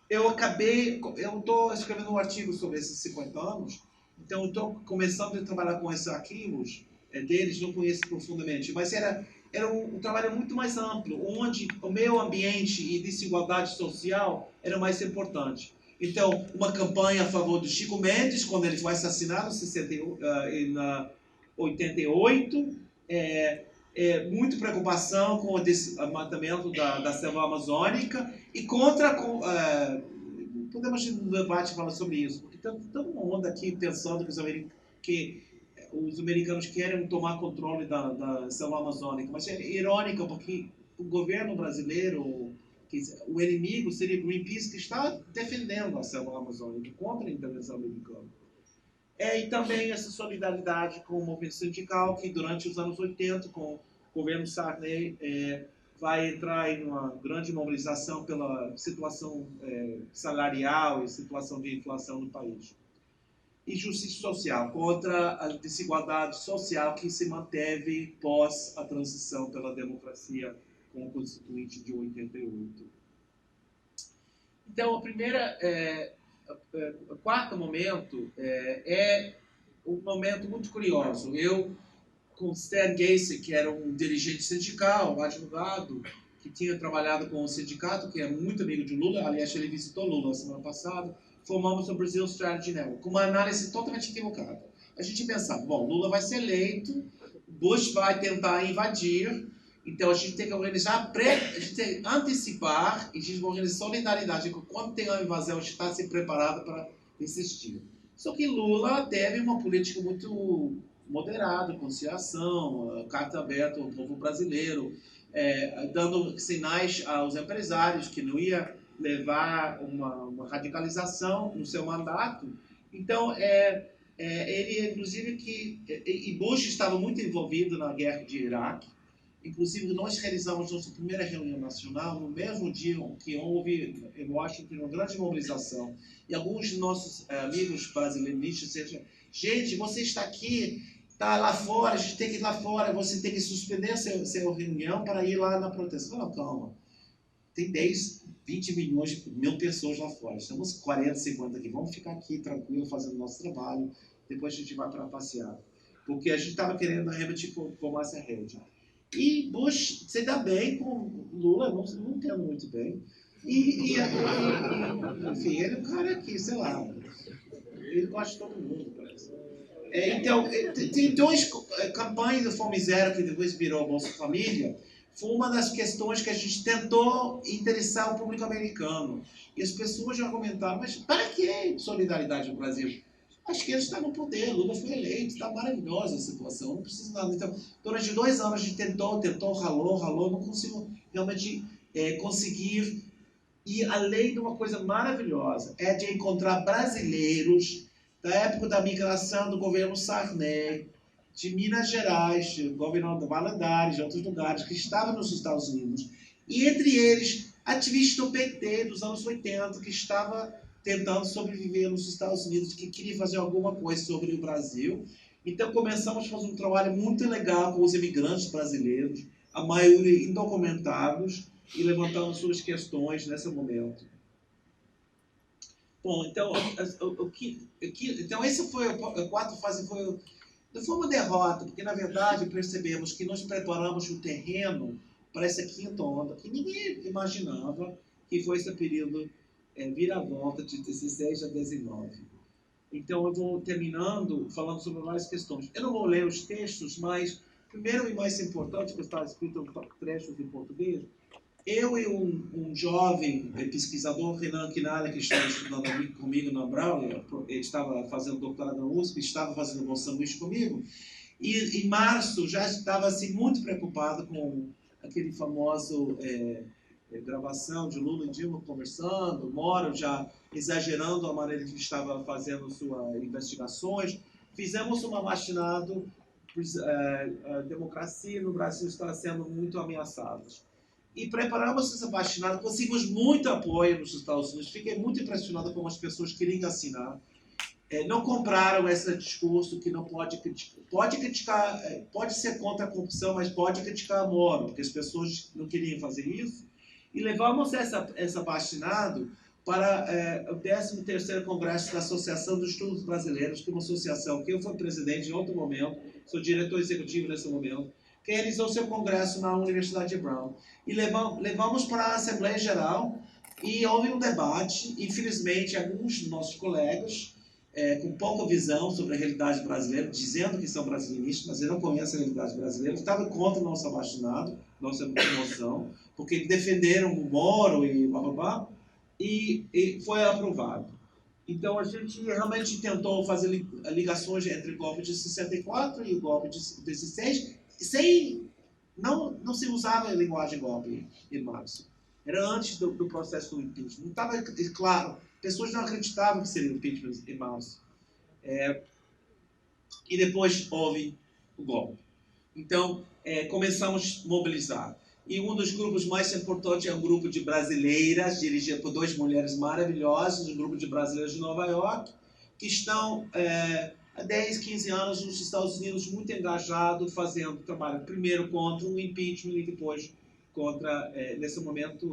Eu estou escrevendo um artigo sobre esses 50 anos, então estou começando a trabalhar com esses arquivos deles, não conheço profundamente, mas era um trabalho muito mais amplo, onde o meio ambiente e desigualdade social era mais importante. Então, uma campanha a favor do Chico Mendes, quando ele foi assassinado em 88, muita preocupação com o desmatamento da selva amazônica e contra... podemos ter um debate falar sobre isso, porque tem uma onda aqui pensando que os americanos querem tomar controle da selva amazônica, mas é irônico porque o governo brasileiro, o inimigo seria Greenpeace, que está defendendo a selva amazônica contra a intervenção americana. E também essa solidariedade com o movimento sindical, que durante os anos 80, com o governo Sarney, vai entrar em uma grande mobilização pela situação salarial e situação de inflação no país. E justiça social, contra a desigualdade social que se manteve pós a transição pela democracia com o Constituinte de 88. Então, o quarto momento é um momento muito curioso. Eu, com Stan Gacy, que era um dirigente sindical, um advogado, que tinha trabalhado com o sindicato, que é muito amigo de Lula, aliás, ele visitou Lula na semana passada, formamos o Brazil Strategy Network, com uma análise totalmente equivocada. A gente pensava, bom, Lula vai ser eleito, Bush vai tentar invadir, então a gente tem que organizar, a gente tem que antecipar, e a gente vai organizar solidariedade, quando tem uma invasão, a gente está se preparado para resistir. Só que Lula teve uma política muito moderada, conciliação, carta aberta ao povo brasileiro, dando sinais aos empresários que não ia levar uma radicalização no seu mandato. Então, ele, inclusive, e Bush estava muito envolvido na guerra de Iraque. Inclusive, nós realizamos nossa primeira reunião nacional no mesmo dia que houve em Washington uma grande mobilização. E alguns de nossos amigos brasileiros disseram, gente, você está aqui, está lá fora, a gente tem que ir lá fora, você tem que suspender a sua reunião para ir lá na proteção. Não, calma. Tem 10, 20 milhões, mil pessoas lá fora. Estamos 40, 50 aqui. Vamos ficar aqui tranquilo, fazendo nosso trabalho. Depois a gente vai para passear. Porque a gente estava querendo realmente formar essa rede. E Bush se dá bem com Lula, não entendo muito bem. Enfim, ele é um cara que, sei lá, ele gosta de todo mundo, parece. Então, tem duas campanhas do Fome Zero, que depois virou Bolsa Família. Foi uma das questões que a gente tentou interessar o público americano. E as pessoas já argumentaram, mas para que solidariedade no Brasil? A esquerda está no poder, Lula foi eleito, está maravilhosa a situação, não precisa nada. Então, durante 2 anos a gente tentou, ralou, não conseguiu realmente conseguir ir além de uma coisa maravilhosa, de encontrar brasileiros da época da migração do governo Sarney, de Minas Gerais, de governador Valadares, de outros lugares, que estavam nos Estados Unidos, e entre eles, ativistas do PT dos anos 80, que estava tentando sobreviver nos Estados Unidos, que queria fazer alguma coisa sobre o Brasil. Então começamos a fazer um trabalho muito legal com os imigrantes brasileiros, a maioria indocumentados, e levantando suas questões nesse momento. Bom, então, então essa foi a quarta fase, não foi uma derrota, porque na verdade percebemos que nós preparamos o terreno para essa quinta onda, que ninguém imaginava que foi esse período vira-volta de 16 a 19. Então eu vou terminando falando sobre várias questões. Eu não vou ler os textos, mas primeiro e mais importante, que está escrito em trechos em português, eu e um jovem pesquisador, Renan Quinalha, que estava estudando comigo na Braulia, ele estava fazendo doutorado na USP, estava fazendo bolsa sanduíche comigo, e em março já estava assim, muito preocupado com a aquele famoso gravação de Lula e Dilma conversando, Moro já exagerando a maneira que estava fazendo suas investigações. Fizemos um abaixinado, a democracia no Brasil está sendo muito ameaçada. E preparamos essa abaixinado, conseguimos muito apoio nos Estados Unidos, fiquei muito impressionado como as pessoas queriam assinar. Não compraram esse discurso que não pode criticar, pode ser contra a corrupção, mas pode criticar a Moro, porque as pessoas não queriam fazer isso. E levamos essa abaixinado para o 13º Congresso da Associação dos Estudos Brasileiros, que é uma associação que eu fui presidente em outro momento, sou diretor executivo nesse momento, que realizou seu congresso na Universidade de Brown. E levamos para a Assembleia Geral e houve um debate. Infelizmente, alguns dos nossos colegas, com pouca visão sobre a realidade brasileira, dizendo que são brasileiristas, mas eles não conhecem a realidade brasileira, estavam contra o nosso abaixinado, nossa moção, porque defenderam o Moro e blá, e foi aprovado. Então, a gente realmente tentou fazer ligações entre o golpe de 64 e o golpe de 16, não se usava a linguagem golpe em março. Era antes do processo do impeachment. Não estava claro. Pessoas não acreditavam que seria impeachment em março. E depois houve o golpe. Então, começamos a mobilizar. E um dos grupos mais importantes é um grupo de brasileiras, dirigido por 2 mulheres maravilhosas, um grupo de brasileiras de Nova York, que estão há 10, 15 anos nos Estados Unidos, muito engajados, fazendo trabalho primeiro contra o impeachment e depois contra, nesse momento,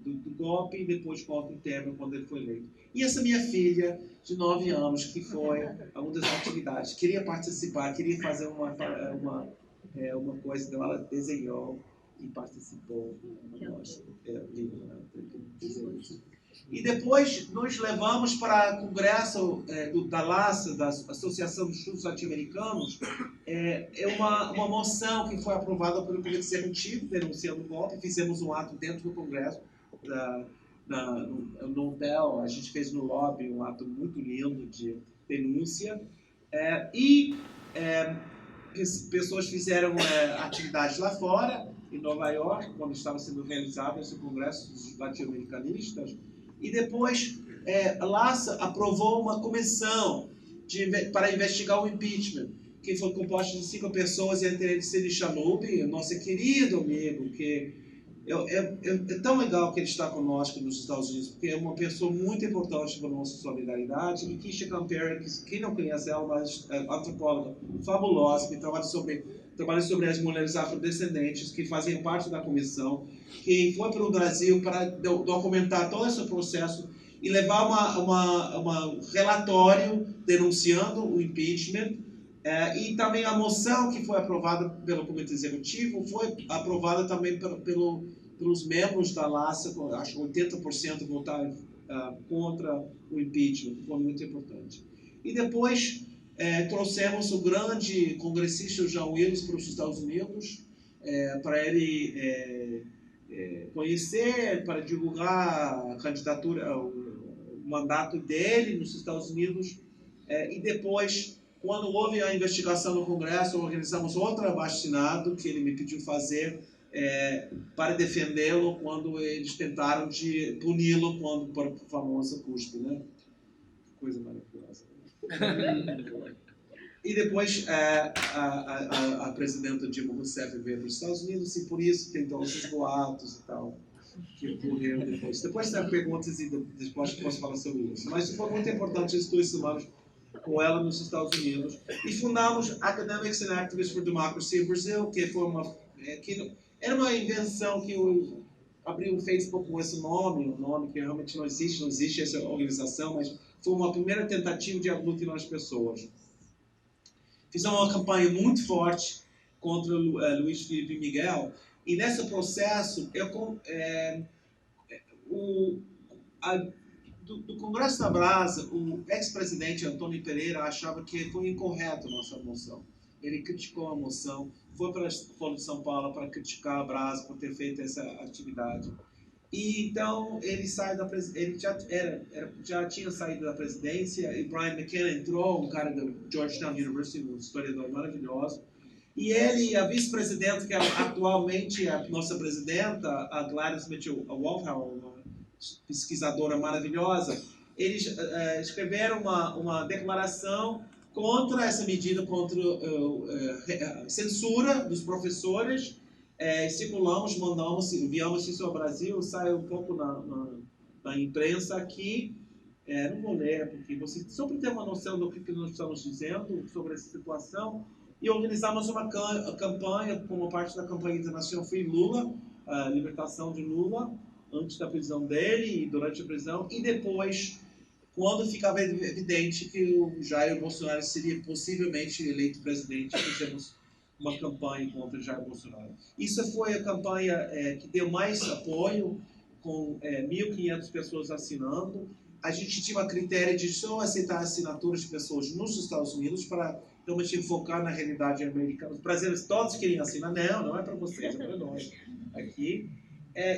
do golpe, e depois contra o Temer, quando ele foi eleito. E essa minha filha, de 9 anos, que foi a uma das atividades, queria participar, queria fazer uma coisa, então ela desenhou e participou. E depois nós levamos para o Congresso da LASA, da Associação dos Estudos Latino-Americanos, uma moção que foi aprovada pelo Poder Executivo, denunciando o golpe. Fizemos um ato dentro do Congresso, no hotel, a gente fez no lobby um ato muito lindo de denúncia. Pessoas fizeram atividades lá fora, em Nova York, quando estava sendo realizado esse congresso dos latino-americanistas, e depois a LASA aprovou uma comissão para investigar o impeachment, que foi composta de 5 pessoas, entre eles Cid Chalup, nosso querido amigo, que é tão legal que ele está conosco nos Estados Unidos, porque é uma pessoa muito importante para a nossa solidariedade. E Keisha Camperi, quem não conhece ela, mas é antropóloga fabulosa, que trabalha sobre as mulheres afrodescendentes, que fazem parte da comissão, que foi para o Brasil para documentar todo esse processo e levar um relatório denunciando o impeachment. E também a moção que foi aprovada pelo Comitê Executivo foi aprovada também pelos membros da LASA, acho que 80% votaram contra o impeachment, que foi muito importante. E depois trouxemos o grande congressista John Willis para os Estados Unidos, para ele conhecer, para divulgar a candidatura, o mandato dele nos Estados Unidos. E depois, quando houve a investigação no Congresso, organizamos outro abaixo-assinado que ele me pediu fazer para defendê-lo quando eles tentaram de puni-lo por a famosa cuspe, né? Coisa maravilhosa. E depois a presidenta Dilma Rousseff veio para os Estados Unidos, e por isso tem todos esses boatos e tal que ocorreram depois. Depois tem perguntas e depois posso falar sobre isso. Mas foi muito importante as 2 semanas com ela nos Estados Unidos, e fundamos Academics and Activists for Democracy in Brazil, que foi era uma invenção que eu abri um Facebook com esse nome, um nome que realmente não existe essa organização, mas foi uma primeira tentativa de aglutinar as pessoas. Fizemos uma campanha muito forte contra Luiz Felipe Miguel, e nesse processo do Congresso da Brasa, o ex-presidente Antônio Pereira achava que foi incorreto a nossa moção. Ele criticou a moção, foi para a Folha de São Paulo para criticar a Brasa por ter feito essa atividade. E então ele já tinha saído da presidência, e Brian McKenna entrou, um cara do Georgetown University, um historiador maravilhoso, E ele e a vice-presidenta, que é atualmente a nossa presidenta, a Gladys Mitchell-Wolfhauer, uma pesquisadora maravilhosa, eles escreveram uma declaração contra essa medida, contra a censura dos professores. Circulamos, mandamos, enviamos isso ao Brasil, saiu um pouco na imprensa aqui. Não vou ler, porque você só para ter uma noção do que nós estamos dizendo sobre essa situação. E organizamos uma campanha, como parte da campanha internacional Free Lula, a libertação de Lula, antes da prisão dele e durante a prisão, e depois, quando ficava evidente que o Jair Bolsonaro seria possivelmente eleito presidente, fizemos uma campanha contra o Jair Bolsonaro. Isso foi a campanha que deu mais apoio, com 1.500 pessoas assinando. A gente tinha uma critério de só aceitar assinaturas de pessoas nos Estados Unidos para realmente focar na realidade americana. Os brasileiros todos queriam assinar, não é para vocês, é para nós aqui.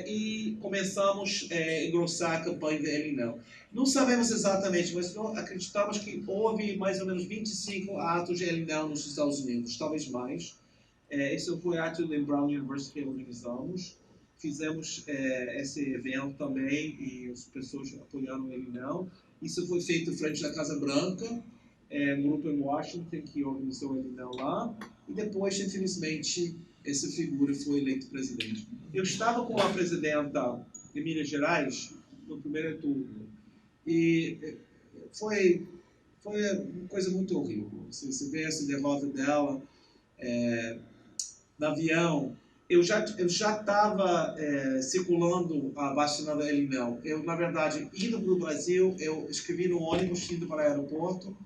E começamos a engrossar a campanha dele, não. Não sabemos exatamente, mas acreditamos que houve mais ou menos 25 atos de ele não nos Estados Unidos, talvez mais. Esse foi o ato em Brown University que organizamos. Fizemos esse evento também e as pessoas apoiaram ele não. Isso foi feito frente à Casa Branca, um grupo em Washington que organizou ele não lá. E depois, infelizmente, essa figura foi eleito presidente. Eu estava com a presidenta de Minas Gerais no primeiro turno e foi uma coisa muito horrível. Você vê essa derrota dela no avião. Eu já estava circulando a vacina da ele não. Eu, na verdade, indo para o Brasil, eu escrevi no ônibus indo para o aeroporto,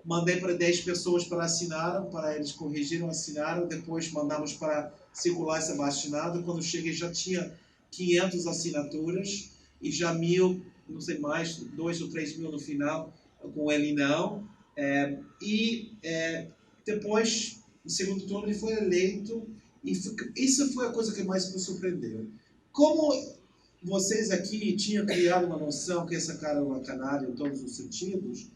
mandei para 10 pessoas para assinaram, para eles corrigiram, assinaram, depois mandamos para circular essa vacinada. Quando cheguei já tinha 500 assinaturas e já 1.000, não sei mais, 2 ou 3 mil no final com ele não. Depois, no segundo turno, ele foi eleito. E isso foi a coisa que mais me surpreendeu. Como vocês aqui tinham criado uma noção que essa cara é uma canalha em todos os sentidos,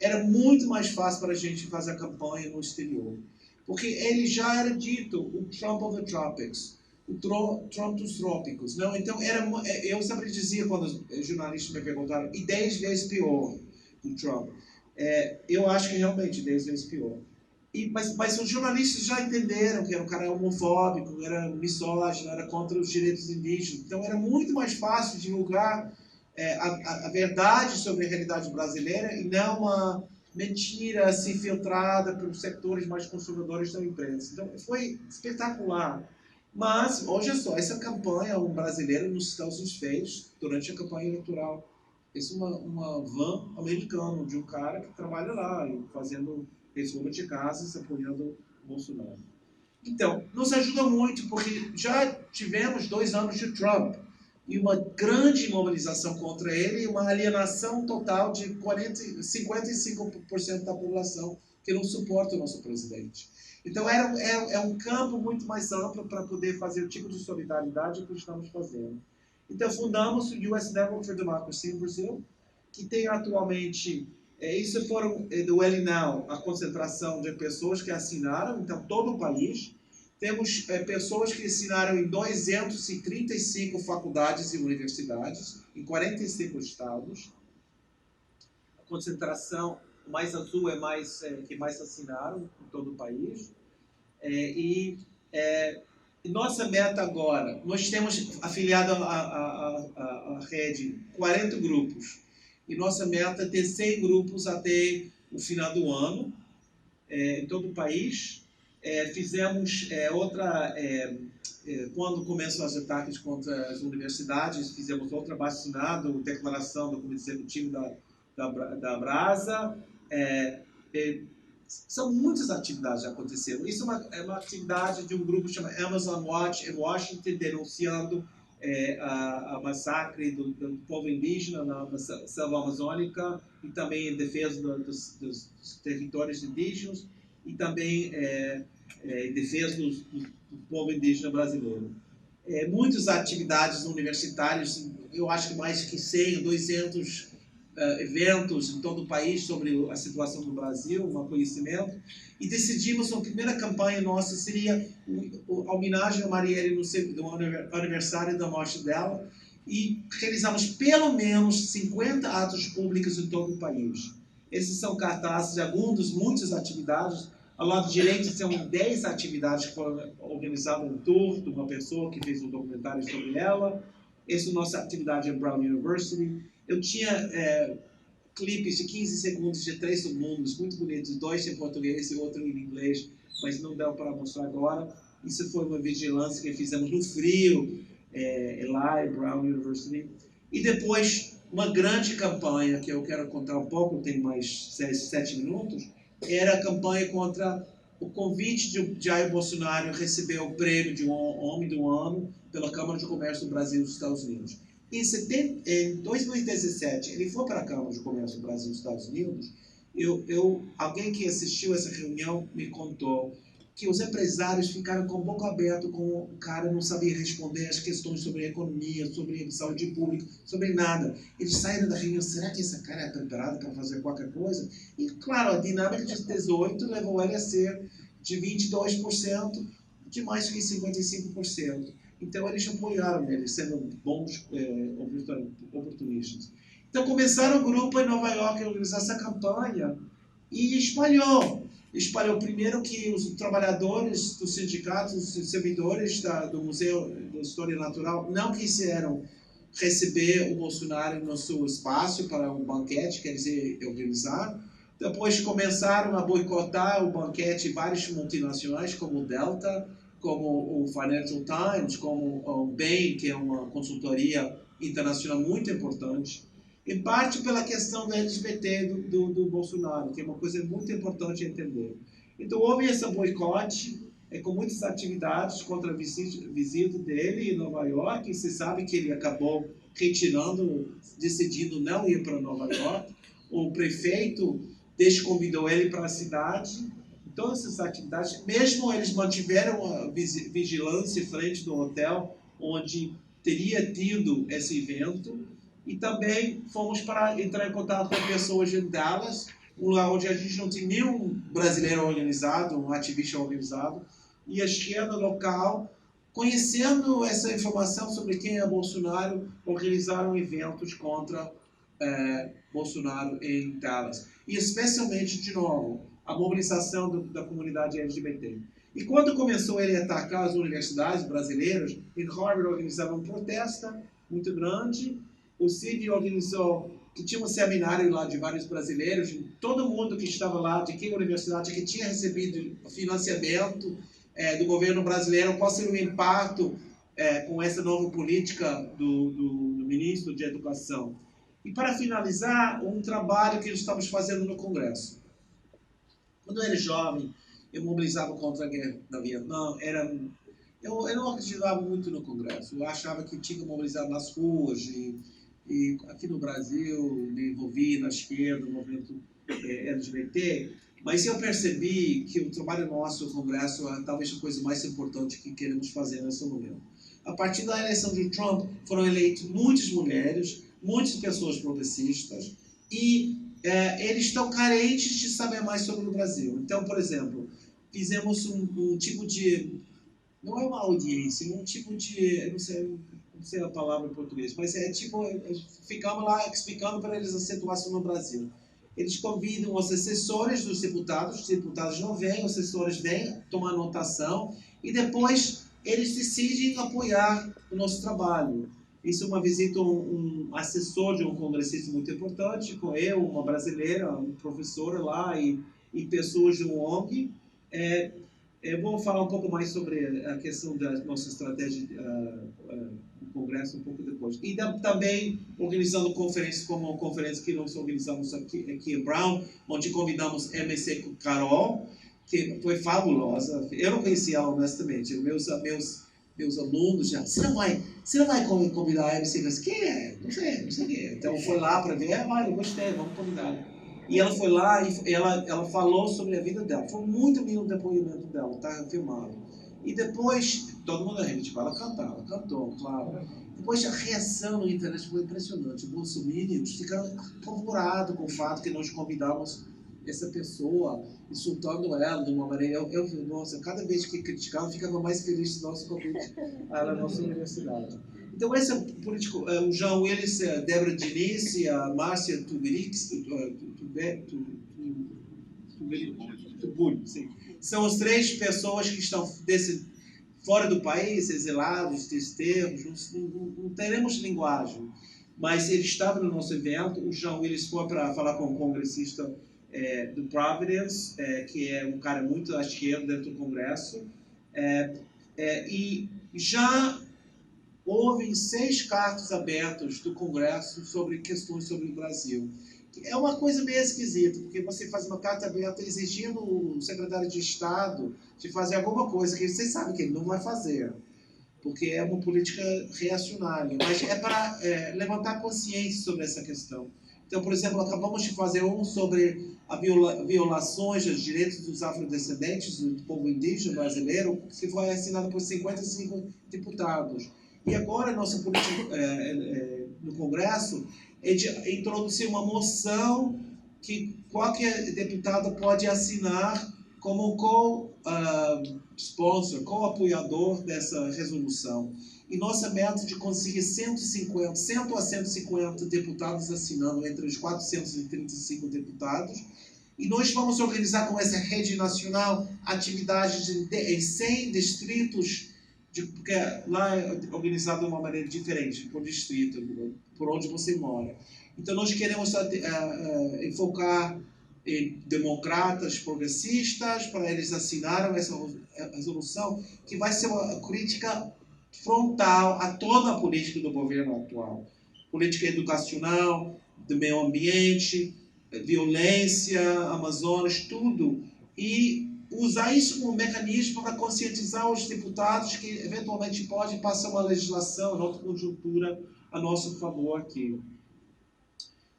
era muito mais fácil para a gente fazer a campanha no exterior. Porque ele já era dito o Trump of the Tropics, o Trump dos trópicos. Não? Então, eu sempre dizia, quando os jornalistas me perguntaram, e 10 vezes pior o Trump. Eu acho que realmente 10 vezes pior. Mas os jornalistas já entenderam que era um cara homofóbico, era misógino, era contra os direitos indígenas. Então era muito mais fácil divulgar a verdade sobre a realidade brasileira e não uma mentira assim filtrada pelos setores mais conservadores da imprensa. Então foi espetacular. Mas, hoje é só, essa campanha um brasileiro nos Estados Unidos fez durante a campanha eleitoral. Isso é uma van americana de um cara que trabalha lá, fazendo reforma de casas, apoiando o Bolsonaro. Então, nos ajuda muito, porque já tivemos 2 anos de Trump e uma grande mobilização contra ele e uma alienação total de 55% da população que não suporta o nosso presidente. Então, é um campo muito mais amplo para poder fazer o tipo de solidariedade que estamos fazendo. Então, fundamos o US Network for Democracy no Brasil, que tem atualmente... Isso foram do ele não, a concentração de pessoas que assinaram, então todo o país. Temos pessoas que assinaram em 235 faculdades e universidades, em 45 estados. A concentração mais azul é que mais assinaram em todo o país. Nossa meta agora, nós temos afiliado à rede 40 grupos. E nossa meta é ter 100 grupos até o final do ano, em todo o país. Fizemos quando começam os ataques contra as universidades, fizemos outra vacinada, declaração do Comitê Executivo da Brasa. São muitas atividades que aconteceram. Isso é uma atividade de um grupo chamado Amazon Watch, em Washington, denunciando a massacre do povo indígena na selva amazônica e também em defesa dos territórios indígenas e também em defesa do povo indígena brasileiro. Muitas atividades universitárias, eu acho que mais que 100, 200 eventos em todo o país sobre a situação do Brasil, um conhecimento, e decidimos, a primeira campanha nossa seria a homenagem a Marielle no aniversário da morte dela, e realizamos pelo menos 50 atos públicos em todo o país. Esses são cartazes de algumas, muitas atividades. Ao lado direito são 10 atividades que foram organizadas, um tour de uma pessoa que fez um documentário sobre ela. Essa é a nossa atividade em Brown University. Eu tinha clipes de 15 segundos de 3 segundos, muito bonitos, 2 em português e outro em inglês, mas não deu para mostrar agora. Isso foi uma vigilância que fizemos no frio, lá em Brown University. E depois, uma grande campanha, que eu quero contar um pouco, tem mais 7 minutos, era a campanha contra o convite de Jair Bolsonaro receber o prêmio de Homem do Ano pela Câmara de Comércio do Brasil e dos Estados Unidos. Em 2017, ele foi para a Câmara de Comércio do Brasil e dos Estados Unidos. Alguém que assistiu essa reunião me contou que os empresários ficaram com a boca aberta, com o cara não sabia responder as questões sobre economia, sobre saúde pública, sobre nada. Eles saíram da reunião, será que esse cara é preparado para fazer qualquer coisa? E, claro, a dinâmica de 18 levou ele a ser de 22%, de mais que 55%. Então, eles apoiaram ele, sendo bons oportunistas. Então, começaram o grupo em Nova York a organizar essa campanha e espalhou primeiro que os trabalhadores dos sindicatos, os servidores do Museu da História Natural não quiseram receber o Bolsonaro no seu espaço para um banquete, quer dizer, organizar. Depois começaram a boicotar o banquete várias multinacionais, como o Delta, como o Financial Times, como o Bain, que é uma consultoria internacional muito importante. Em parte pela questão da LGBT do Bolsonaro, que é uma coisa muito importante entender. Então, houve esse boicote, com muitas atividades contra a visita dele em Nova York, e se sabe que ele acabou retirando, decidindo não ir para Nova York. O prefeito desconvidou ele para a cidade. Todas essas atividades, mesmo eles mantiveram a vigilância em frente do hotel onde teria tido esse evento. E também fomos para entrar em contato com pessoas em Dallas, um lugar onde a gente não tinha nenhum brasileiro organizado, um ativista organizado, e a esquerda local, conhecendo essa informação sobre quem é Bolsonaro, organizaram eventos contra Bolsonaro em Dallas. E especialmente, de novo, a mobilização da comunidade LGBT. E quando começou ele a atacar as universidades brasileiras, em Harvard organizava um protesto muito grande. O CID organizou, que tinha um seminário lá de vários brasileiros, todo mundo que estava lá, de que universidade que tinha recebido financiamento do governo brasileiro, qual seria o impacto com essa nova política do ministro de Educação. E para finalizar, um trabalho que estamos fazendo no Congresso. Quando eu era jovem, eu mobilizava contra a guerra da Vietnã. Eu não acreditava muito no Congresso. Eu achava que tinha que mobilizar nas ruas. E aqui no Brasil, me envolvi na esquerda, no movimento LGBT. Mas eu percebi que o trabalho nosso no Congresso é talvez a coisa mais importante que queremos fazer nesse momento. A partir da eleição de Trump, foram eleitas muitas mulheres, muitas pessoas progressistas, e eles estão carentes de saber mais sobre o Brasil. Então, por exemplo, fizemos um tipo de, não é uma audiência, um tipo de, não sei a palavra em português, mas ficamos lá explicando para eles a situação no Brasil. Eles convidam os assessores dos deputados, os deputados não vêm, os assessores vêm tomar anotação, e depois eles decidem apoiar o nosso trabalho. Isso é uma visita a um assessor de um congressista muito importante, com eu, uma brasileira, uma professora lá e pessoas de um ONG. Eu vou falar um pouco mais sobre a questão da nossa estratégia no Congresso um pouco depois. E também organizando conferências como a conferência que nós organizamos aqui em Brown, onde convidamos MC Carol, que foi fabulosa. Eu não conhecia ela honestamente. Meus alunos já, você não vai convidar a MC? Eu disse, quem é? Não sei quem é. Então foi lá para ver, eu gostei, vamos convidar. E ela foi lá e ela falou sobre a vida dela. Foi muito lindo o depoimento dela, está filmado. E depois, todo mundo reivindicar, ela cantou, claro. Depois a reação na internet foi impressionante. Os bolsominions ficaram apavorados com o fato que nós convidamos essa pessoa, insultando ela de uma maneira. Nossa, cada vez que criticava, eu ficava mais feliz do nosso convite à nossa universidade. Então, esse político, o Jean Willis, a Débora Diniz e a Márcia Tubirix, são as 3 pessoas que estão fora do país, exilados, desterros, não teremos linguagem. Mas ele estava no nosso evento, o Jean Willis foi para falar com o congressista do Providence, que é um cara muito à esquerda dentro do Congresso, e já houve 6 cartas abertas do Congresso sobre questões sobre o Brasil. É uma coisa meio esquisita, porque você faz uma carta aberta exigindo o secretário de Estado de fazer alguma coisa que você sabe que ele não vai fazer, porque é uma política reacionária, mas é para levantar consciência sobre essa questão. Então, por exemplo, acabamos de fazer um sobre as violações dos direitos dos afrodescendentes, do povo indígena brasileiro, que foi assinado por 55 deputados. E agora, a nossa política no Congresso é de introduzir uma moção que qualquer deputado pode assinar como co-sponsor, co-apoiador dessa resolução. E nossa meta de conseguir 100 a 150 deputados assinando entre os 435 deputados. E nós vamos organizar com essa rede nacional atividades em 100 distritos, porque lá é organizado de uma maneira diferente, por distrito, por onde você mora. Então, nós queremos enfocar em democratas, progressistas, para eles assinarem essa resolução, que vai ser uma crítica frontal a toda a política do governo atual. Política educacional, do meio ambiente, violência, Amazonas, tudo. E usar isso como mecanismo para conscientizar os deputados que eventualmente podem passar uma legislação em outra conjuntura a nosso favor aqui.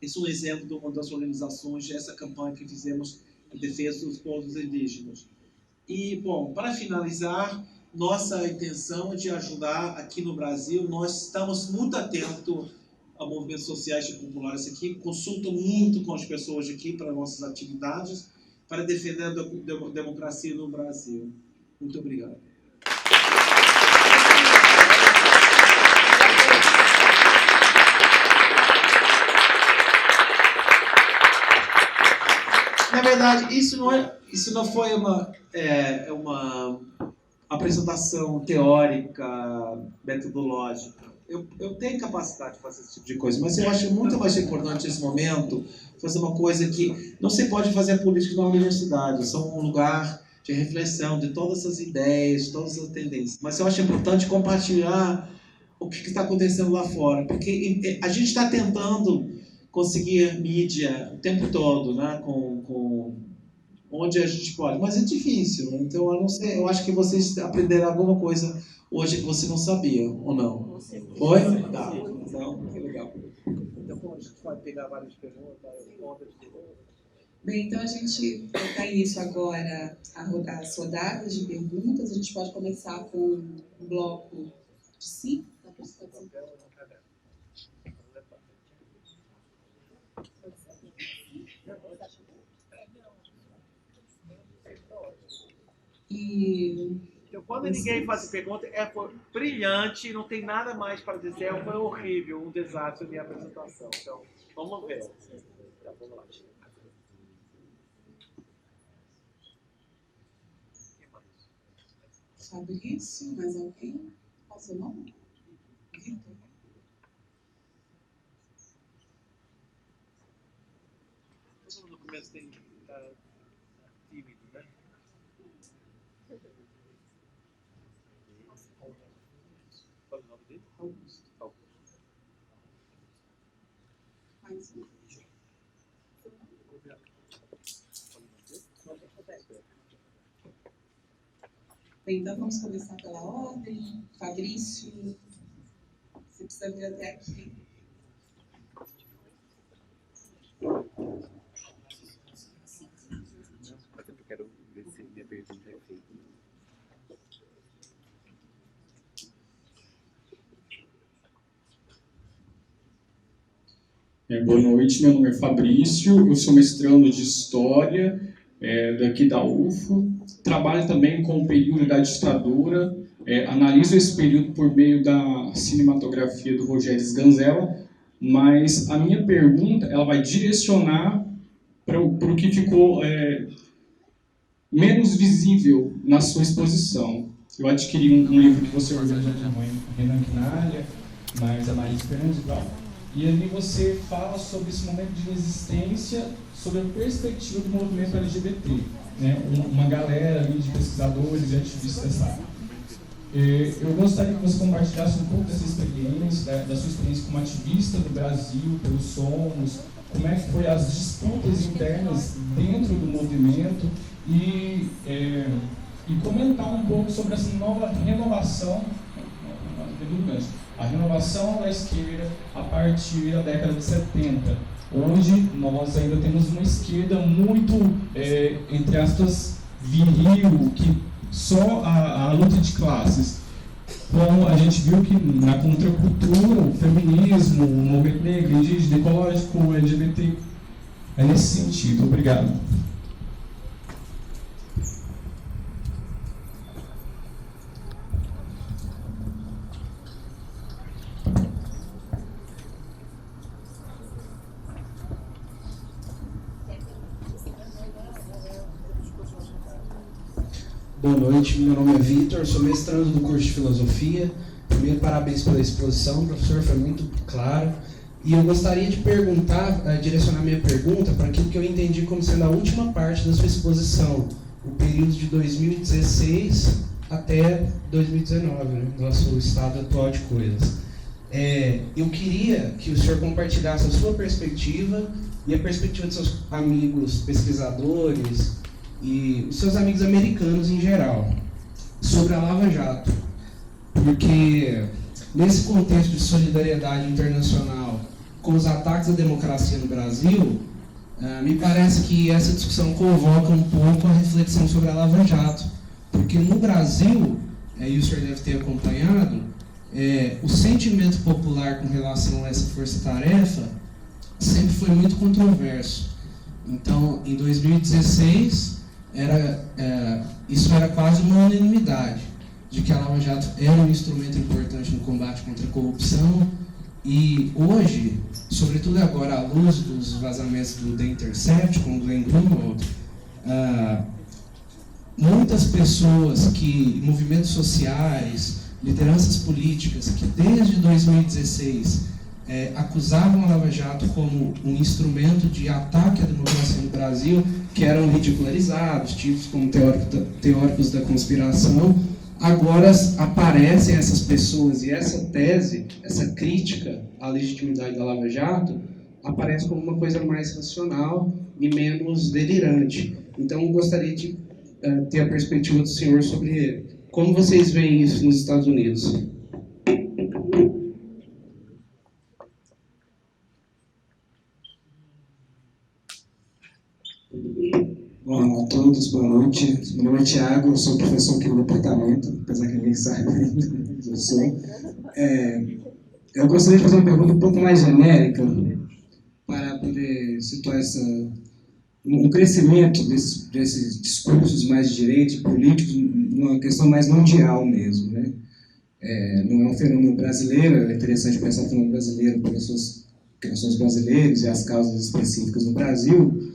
Esse é um exemplo de uma das organizações dessa campanha que fizemos em defesa dos povos indígenas. E, bom, para finalizar, nossa intenção é de ajudar aqui no Brasil. Nós estamos muito atentos a movimentos sociais e populares aqui, consultam muito com as pessoas aqui para nossas atividades, para defender a democracia no Brasil. Muito obrigado. Na verdade, isso não foi uma apresentação teórica, metodológica. Eu tenho capacidade de fazer esse tipo de coisa, mas eu acho muito mais importante nesse momento fazer uma coisa que não se pode fazer política na universidade. São um lugar de reflexão de todas as ideias, todas as tendências. Mas eu acho importante compartilhar o que está acontecendo lá fora, porque a gente está tentando conseguir mídia o tempo todo, né, com onde a gente pode, mas é difícil, né? Então eu não sei, eu acho que vocês aprenderam alguma coisa hoje que você não sabia, ou não? Foi? Tá. Então, que legal. Então, a gente pode pegar várias perguntas, Bem, então a gente vai dar início agora a rodar as rodadas de perguntas. A gente pode começar com o bloco de 5. Então, quando ninguém faz pergunta, foi brilhante, não tem nada mais para dizer, foi horrível, um desastre a minha apresentação. Então, vamos ver. Então, vamos lá. Fabrício, mais alguém? Qual o seu nome? Vitor. No começo tem tímido, né? Qual é o nome dele? Augusto. Mais um. Bem, então vamos começar pela ordem. Fabrício, você precisa vir até aqui. Eu quero ver se minha pergunta é feita. Boa noite, meu nome é Fabrício, eu sou mestrando de História daqui da UFO, trabalho também com o período da ditadura, analiso esse período por meio da cinematografia do Rogério Sganzella, mas a minha pergunta ela vai direcionar para o que ficou menos visível na sua exposição. Eu adquiri um livro que você organizou com Renan Quinalha, mais a Marisa Fernandes e tal, e ali você fala sobre esse momento de resistência, sobre a perspectiva do movimento LGBT, né? Uma galera ali de pesquisadores e ativistas dessa área. Eu gostaria que você compartilhasse um pouco dessa experiência, da sua experiência como ativista no Brasil, pelos Somos, como é que foi as disputas internas dentro do movimento e comentar um pouco sobre essa nova renovação, a renovação da esquerda a partir da década de 70. Hoje nós ainda temos uma esquerda muito, entre aspas, viril, que só a luta de classes. Bom, a gente viu que na contracultura, o feminismo, o movimento negro, indígena, ecológico, LGBT, é nesse sentido. Obrigado. Boa noite, meu nome é Vitor, sou mestrando do curso de Filosofia. Primeiro, parabéns pela exposição, professor, foi muito claro. E eu gostaria de direcionar minha pergunta para aquilo que eu entendi como sendo a última parte da sua exposição, o período de 2016 até 2019, né, nosso estado atual de coisas. Eu queria que o senhor compartilhasse a sua perspectiva e a perspectiva de seus amigos pesquisadores e os seus amigos americanos em geral, sobre a Lava Jato. Porque nesse contexto de solidariedade internacional com os ataques à democracia no Brasil, me parece que essa discussão convoca um pouco a reflexão sobre a Lava Jato. Porque no Brasil, e o senhor deve ter acompanhado, o sentimento popular com relação a essa força-tarefa sempre foi muito controverso. Então, em 2016, isso era quase uma unanimidade, de que a Lava Jato era um instrumento importante no combate contra a corrupção. E hoje, sobretudo agora à luz dos vazamentos do The Intercept, com o Glenn Greenwald, muitas pessoas movimentos sociais, lideranças políticas, que desde 2016 acusavam a Lava Jato como um instrumento de ataque à democracia no Brasil, que eram ridicularizados, tidos como teóricos da conspiração. Agora aparecem essas pessoas e essa tese, essa crítica à legitimidade da Lava Jato, aparece como uma coisa mais racional e menos delirante. Então, eu gostaria de ter a perspectiva do senhor sobre como vocês veem isso nos Estados Unidos. Olá a todos, boa noite. Meu nome é Thiago, eu sou professor aqui no departamento, apesar que ninguém sabe ainda, eu sou. Eu gostaria de fazer uma pergunta um pouco mais genérica para poder situar um crescimento desses discursos mais de direita e políticos numa questão mais mundial mesmo, né? Não é um fenômeno brasileiro, é interessante pensar o fenômeno brasileiro pelas suas questões brasileiras e as causas específicas no Brasil,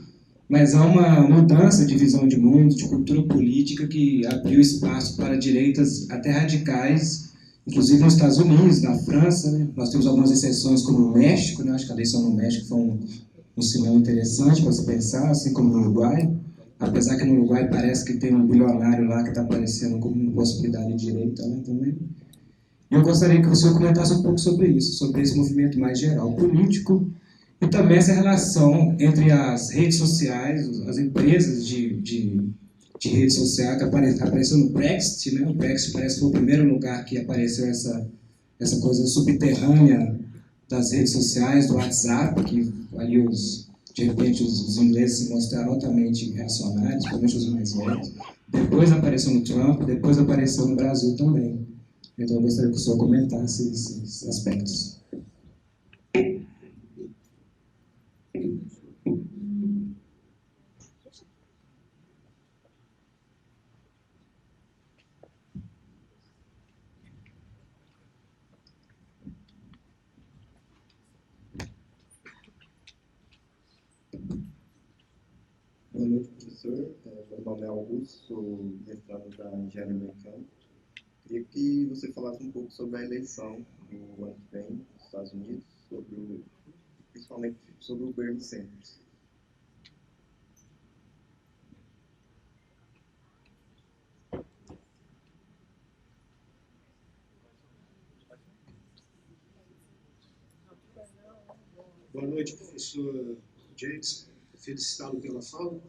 mas há uma mudança de visão de mundo, de cultura política, que abriu espaço para direitas até radicais, inclusive nos Estados Unidos, na França, né? Nós temos algumas exceções, como no México, né? Acho que a eleição no México foi um sinal interessante para se pensar, assim como no Uruguai, apesar que no Uruguai parece que tem um bilionário lá que está aparecendo como uma possibilidade de direita, né, também. Eu gostaria que o senhor comentasse um pouco sobre isso, sobre esse movimento mais geral político, e também essa relação entre as redes sociais, as empresas de redes sociais que apareceu no Brexit, né? O Brexit parece que foi o primeiro lugar que apareceu essa coisa subterrânea das redes sociais, do WhatsApp, que ali de repente os ingleses se mostraram altamente reacionários, principalmente os mais velhos. Depois apareceu no Trump, depois apareceu no Brasil também. Então eu gostaria que o senhor comentasse esses aspectos. noite, professor. Meu nome é Augusto, sou mestrado da Engenharia Americana. Queria que você falasse um pouco sobre a eleição do ano que vem nos Estados Unidos, principalmente sobre o Bernie Sanders. Boa noite, professor James. Felicitá-lo pela fala.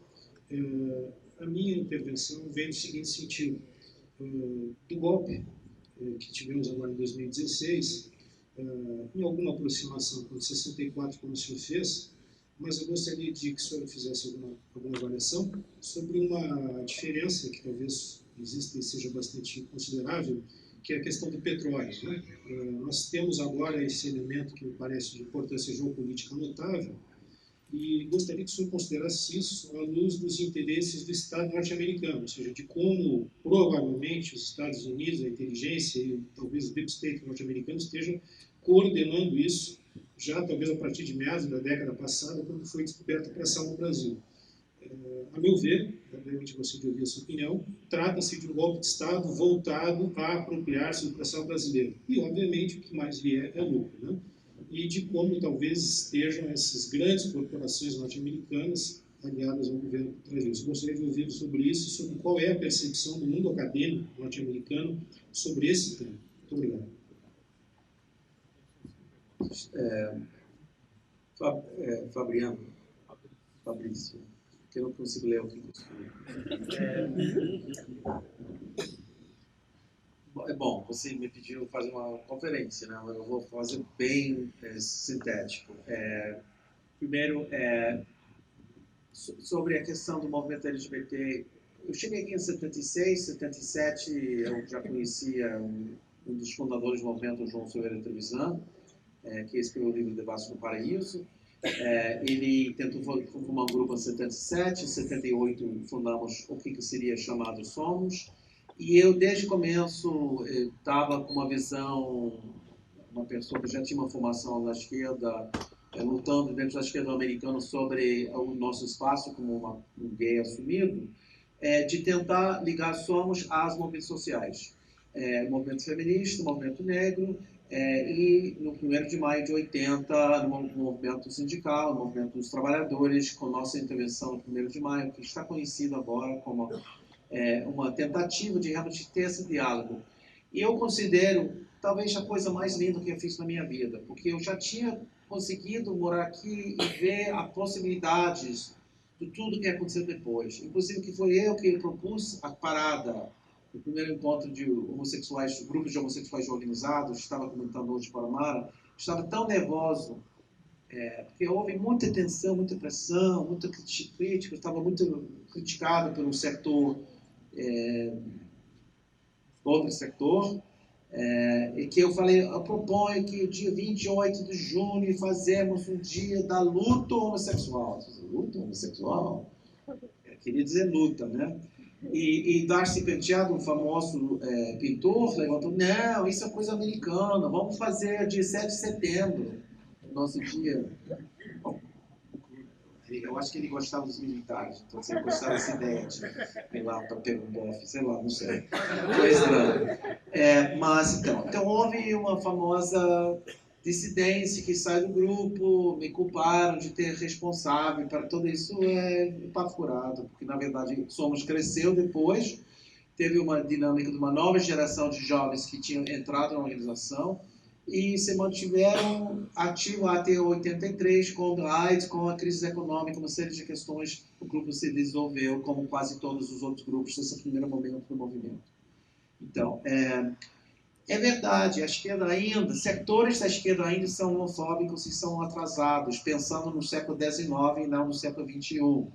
A minha intervenção vem no seguinte sentido. Do golpe que tivemos agora em 2016, em alguma aproximação com 64, como o senhor fez, mas eu gostaria de que o senhor fizesse alguma avaliação sobre uma diferença que talvez exista e seja bastante considerável, que é a questão do petróleo, né? Nós temos agora esse elemento que me parece de importância geopolítica notável, e gostaria que o senhor considerasse isso à luz dos interesses do Estado norte-americano, ou seja, de como provavelmente os Estados Unidos, a inteligência e talvez o deep state norte-americano esteja coordenando isso, já talvez a partir de meados da década passada, quando foi descoberta a pressão no Brasil. A meu ver, obviamente gostaria de ouvir a sua opinião, trata-se de um golpe de Estado voltado a apropriar-se do pré-sal brasileiro. E, obviamente, o que mais vier é lucro, né? E de como talvez estejam essas grandes corporações norte-americanas aliadas ao governo por trás disso. Gostaria de ouvir sobre isso, sobre qual é a percepção do mundo acadêmico norte-americano sobre esse tema. Muito obrigado. Fabrício, que eu não consigo ler o que eu escrevi. Bom, você me pediu fazer uma conferência, né? Eu vou fazer bem sintético. Primeiro, sobre a questão do movimento LGBT, eu cheguei aqui em 76, 77, eu já conhecia um dos fundadores do movimento, o João Silveira Trevisan, que escreveu o livro Debates no Paraíso. Ele tentou formar um grupo em 77, em 78 fundamos o que seria chamado Somos, e eu desde o começo estava com uma visão, uma pessoa que já tinha uma formação na esquerda, lutando dentro da esquerda americana sobre o nosso espaço como um gay assumido, de tentar ligar Somos às movimentos sociais, movimento feminista, movimento negro, e no 1º de maio de 80, no movimento sindical, no movimento dos trabalhadores, com nossa intervenção no 1º de maio, que está conhecido agora como uma tentativa de realmente ter esse diálogo. E eu considero, talvez, a coisa mais linda que eu fiz na minha vida, porque eu já tinha conseguido morar aqui e ver as possibilidades de tudo que aconteceu depois. Inclusive que foi eu que propus a parada, o primeiro encontro de homossexuais, grupos de homossexuais organizados, estava comentando hoje para a Mara, estava tão nervoso, porque houve muita tensão, muita pressão, muita crítica, estava muito criticado pelo setor, outro setor, e que eu falei, eu proponho que o dia 28 de junho fazemos um dia da luta homossexual. Luta homossexual? Queria dizer luta, né? E Darcy Penteado, um famoso pintor, levantou, não, isso é coisa americana, vamos fazer dia 7 de setembro, nosso dia. Bom, eu acho que ele gostava dos militares, então se ele gostava dessa ideia de ir lá para pegar um bofe, sei lá, não sei. Foi estranho. Mas, então houve uma famosa dissidência que sai do grupo, me culparam de ter responsável para tudo isso, papo furado, porque na verdade Somos cresceu depois, teve uma dinâmica de uma nova geração de jovens que tinham entrado na organização e se mantiveram ativos até 83, com a AIDS, com a crise econômica, uma série de questões, o grupo se dissolveu, como quase todos os outros grupos nesse primeiro momento do movimento. Então, é verdade, a esquerda ainda, setores da esquerda ainda são homofóbicos e são atrasados, pensando no século XIX e não no século XXI.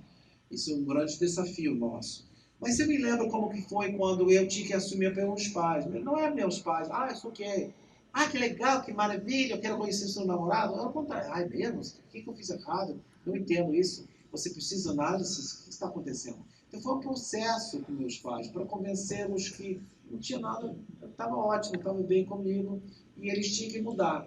Isso é um grande desafio nosso. Mas eu me lembro como que foi quando eu tinha que assumir pelos pais. Não é meus pais, eu sou gay. Que legal, que maravilha, eu quero conhecer seu namorado. Ao contrário, mesmo, o que eu fiz errado? Não entendo isso. Você precisa de análise, o que está acontecendo? Então foi um processo com meus pais, para convencê-los que não tinha nada, estava ótimo, estava bem comigo, e eles tinham que mudar.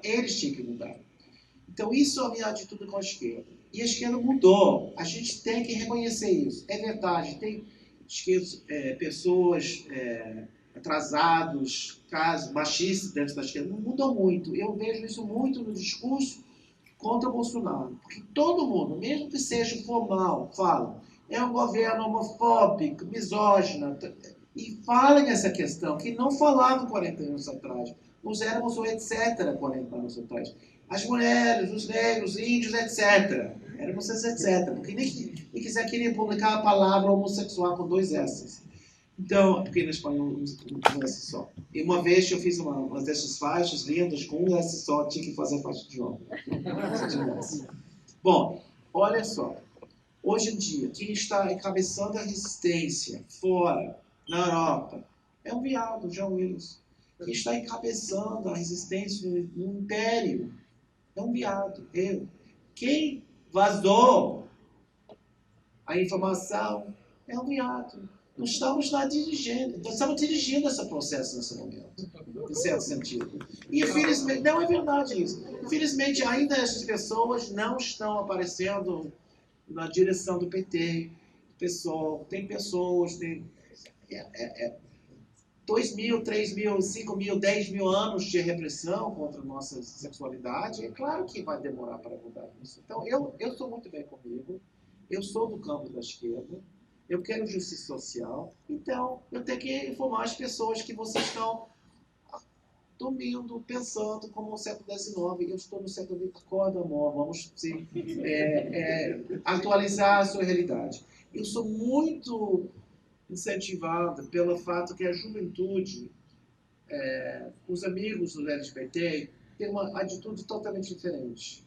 Então, isso é a minha atitude com a esquerda. E a esquerda mudou. A gente tem que reconhecer isso. É verdade, tem pessoas atrasados, casos machistas dentro da esquerda. Não mudou muito. Eu vejo isso muito no discurso contra o Bolsonaro. Porque todo mundo, mesmo que seja formal, fala é um governo homofóbico, misógino, e fala nessa questão que não falavam 40 anos atrás. Nós éramos o etc. 40 anos atrás. As mulheres, os negros, os índios, etc. Éramos esses etc. Porque nem quiser querer publicar a palavra homossexual com 2 S. Então, porque no espanhol um S só. E uma vez eu fiz uma dessas faixas lindas com 1 S só, tinha que fazer faixa de homem. Bom, olha só. Hoje em dia, quem está encabeçando a resistência fora, na Europa, é um viado, John Willis. Quem está encabeçando a resistência no Império é um viado, eu. Quem vazou a informação é um viado. Nós estamos lá dirigindo, esse processo nesse momento, em certo sentido. E infelizmente, não é verdade isso. Infelizmente, ainda essas pessoas não estão aparecendo na direção do PT, PSOL. Tem pessoas, tem 2.000, 3.000, 5.000, 10.000 anos de repressão contra a nossa sexualidade. É claro que vai demorar para mudar isso. Então, eu estou muito bem comigo, eu sou do campo da esquerda, eu quero justiça social, então eu tenho que informar as pessoas que vocês estão dormindo, pensando como no século XIX, eu estou no século XX, acorda, amor, vamos atualizar a sua realidade. Eu sou muito incentivado pelo fato que a juventude, os amigos do LGBT, têm uma atitude totalmente diferente.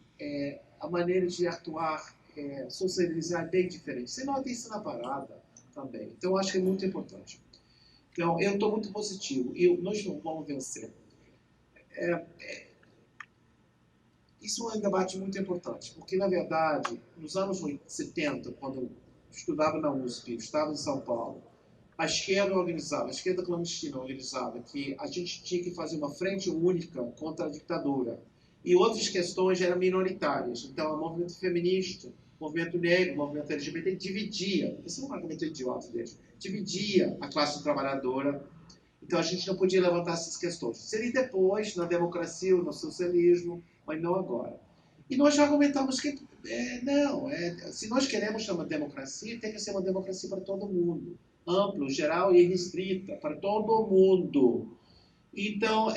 A maneira de atuar, socializar é bem diferente. Você nota isso na parada também. Então, eu acho que é muito importante. Então, eu estou muito positivo. E nós não vamos vencer. Isso é um debate muito importante, porque, na verdade, nos anos 70, quando eu estudava na USP, estava em São Paulo, a esquerda organizava, a esquerda clandestina organizava que a gente tinha que fazer uma frente única contra a ditadura. E outras questões eram minoritárias. Então, o movimento feminista, o movimento negro, o movimento LGBT dividia, esse é um argumento idiota deles, dividia a classe trabalhadora. Então, a gente não podia levantar essas questões. Seria depois, na democracia ou no socialismo, mas não agora. E nós já argumentamos que, se nós queremos uma democracia, tem que ser uma democracia para todo mundo. Amplo, geral e restrita, para todo mundo. Então,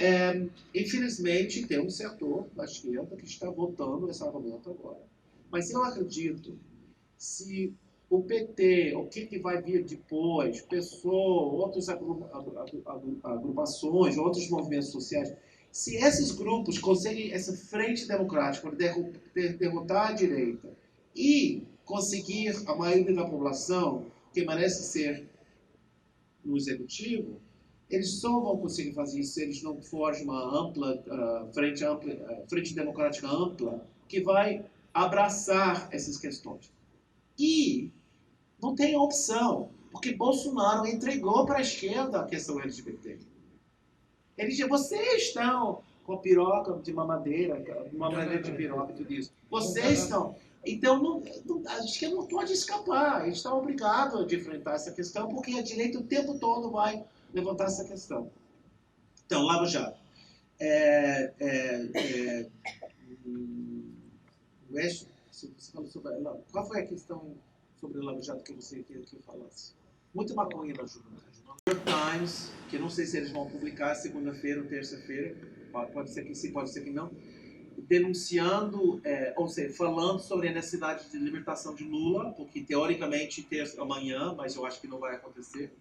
infelizmente, tem um setor da esquerda que está votando esse argumento agora. Mas eu acredito, se o PT, o que vai vir depois, PSOL, outras agrupações, outros movimentos sociais, se esses grupos conseguem essa frente democrática para derrotar a direita e conseguir a maioria da população que merece ser no executivo, eles só vão conseguir fazer isso se eles não forem uma frente democrática ampla que vai abraçar essas questões. E não tem opção, porque Bolsonaro entregou para a esquerda a questão LGBT. Ele disse, vocês estão com a piroca de mamadeira de piroca e tudo isso. Vocês estão... Então, a esquerda não pode escapar. Eles estão obrigados a enfrentar essa questão, porque a direita o tempo todo vai levantar essa questão. Então, Lava Jato. Você falou sobre ela. Qual foi a questão sobre o Lava Jato que você queria que eu falasse? Muito maconha na juventude. New York Times, que eu não sei se eles vão publicar segunda-feira ou terça-feira, pode ser que sim, pode ser que não, denunciando, ou seja, falando sobre a necessidade de libertação de Lula, porque teoricamente amanhã, mas eu acho que não vai acontecer,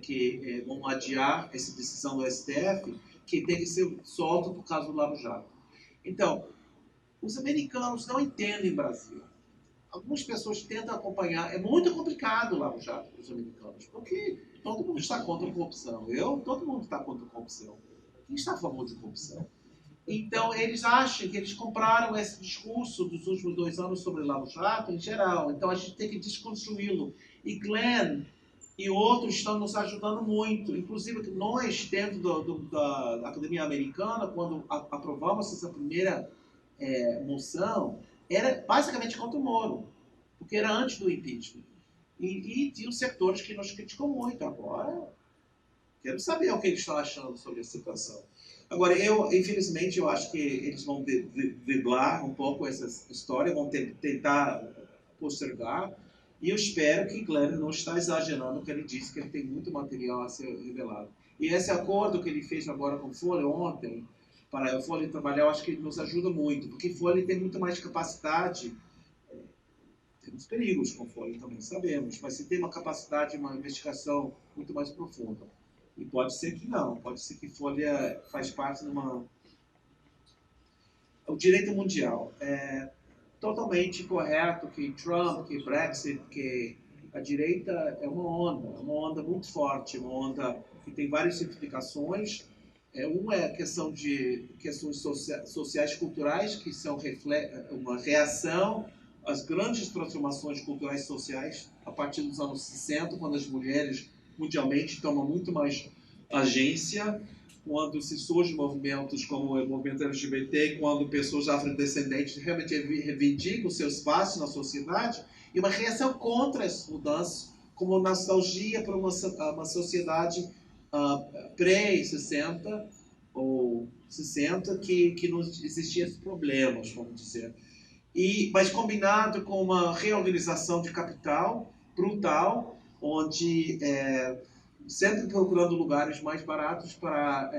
que vão adiar essa decisão do STF, que tem que ser solto por causa do Lava Jato. Então, os americanos não entendem o Brasil. Algumas pessoas tentam acompanhar. É muito complicado o Lava Jato para os americanos, porque todo mundo está contra a corrupção. Todo mundo está contra a corrupção. Quem está a favor de corrupção? Então, eles acham que eles compraram esse discurso dos últimos 2 anos sobre o Lava Jato em geral. Então, a gente tem que desconstruí-lo. E Glenn e outros estão nos ajudando muito. Inclusive, nós, dentro da Academia Americana, quando aprovamos essa primeira moção era basicamente contra o Moro, porque era antes do impeachment. E tinha os setores que nos criticam muito. Agora, quero saber o que eles estão achando sobre a situação. Agora, infelizmente, eu acho que eles vão driblar um pouco essa história, vão tentar postergar, e eu espero que Glenn não está exagerando, porque ele disse que ele tem muito material a ser revelado. E esse acordo que ele fez agora com o Folha ontem, para o Folha trabalhar, eu acho que nos ajuda muito, porque o Folha tem muito mais capacidade. Temos perigos com o Folha também, sabemos, mas se tem uma capacidade, uma investigação muito mais profunda. E pode ser que não, pode ser que Folha faz parte de uma... O direito mundial é totalmente correto que Trump, que Brexit, que a direita é uma onda muito forte, uma onda que tem várias simplificações. Uma é a questão de questões sociais culturais, que são uma reação às grandes transformações culturais e sociais a partir dos anos 60, quando as mulheres mundialmente tomam muito mais agência, quando se surgem movimentos como o movimento LGBT, quando pessoas afrodescendentes realmente reivindicam o seu espaço na sociedade, e uma reação contra essas mudanças, como nostalgia para uma sociedade pré-60 ou 60, que não existiam esses problemas, vamos dizer. Mas combinado com uma reorganização de capital brutal, onde sempre procurando lugares mais baratos para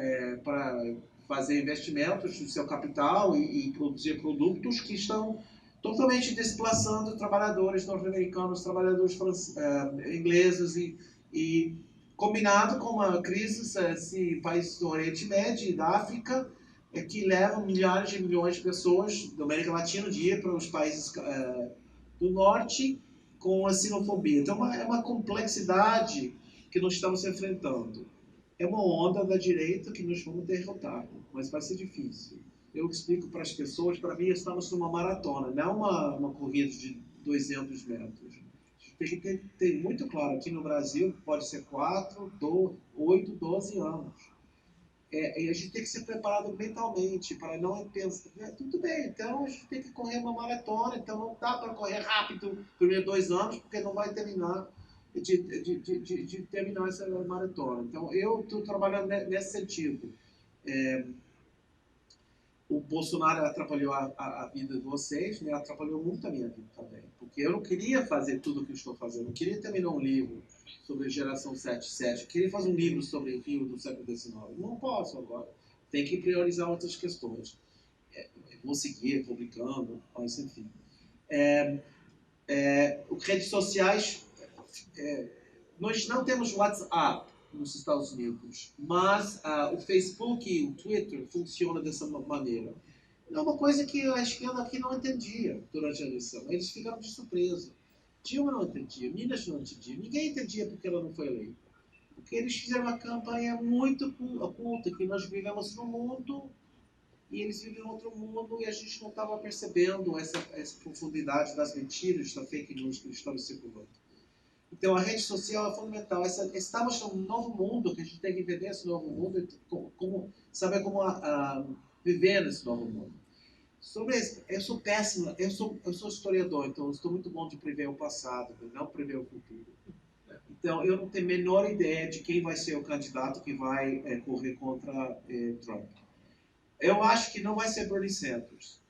fazer investimentos no seu capital e produzir produtos que estão totalmente desplaçando trabalhadores norte-americanos, trabalhadores ingleses e combinado com uma crise em países do Oriente Médio e da África, que levam milhares de milhões de pessoas da América Latina de ir para os países do Norte com a xenofobia. Então é uma complexidade que nós estamos enfrentando. É uma onda da direita que nós vamos derrotar, mas vai ser difícil. Eu explico para as pessoas, para mim estamos numa maratona, não uma corrida de 200 metros. Tem que ter muito claro, aqui no Brasil pode ser 4, 8, 12 anos. E a gente tem que ser preparado mentalmente para não pensar, tudo bem, então a gente tem que correr uma maratona, então não dá para correr rápido primeiro 2 anos, porque não vai terminar de terminar essa maratona. Então eu estou trabalhando nesse sentido. O Bolsonaro atrapalhou a vida de vocês, né? Atrapalhou muito a minha vida também, porque eu não queria fazer tudo o que eu estou fazendo, eu não queria terminar um livro sobre a geração 77, eu queria fazer um livro sobre o Rio do século XIX. Não posso agora, tem que priorizar outras questões. Vou seguir publicando, mas enfim. Redes sociais, nós não temos WhatsApp nos Estados Unidos, mas o Facebook e o Twitter funcionam dessa maneira. É uma coisa que a esquerda aqui não entendia durante a eleição. Eles ficaram de surpresa. Dilma não entendia, Minas não entendia, ninguém entendia porque ela não foi eleita. Porque eles fizeram uma campanha muito oculta, que nós vivemos num mundo e eles vivem em outro mundo e a gente não estava percebendo essa profundidade das mentiras, da fake news que eles estavam circulando. Então a rede social é fundamental. Estamos num novo mundo, que a gente tem que entender esse novo mundo e saber como viver nesse novo mundo. Sobre isso, eu sou péssimo, eu sou historiador, então eu estou muito bom de prever o passado, não prever o futuro. Então eu não tenho a menor ideia de quem vai ser o candidato que vai correr contra Trump. Eu acho que não vai ser Bernie Sanders.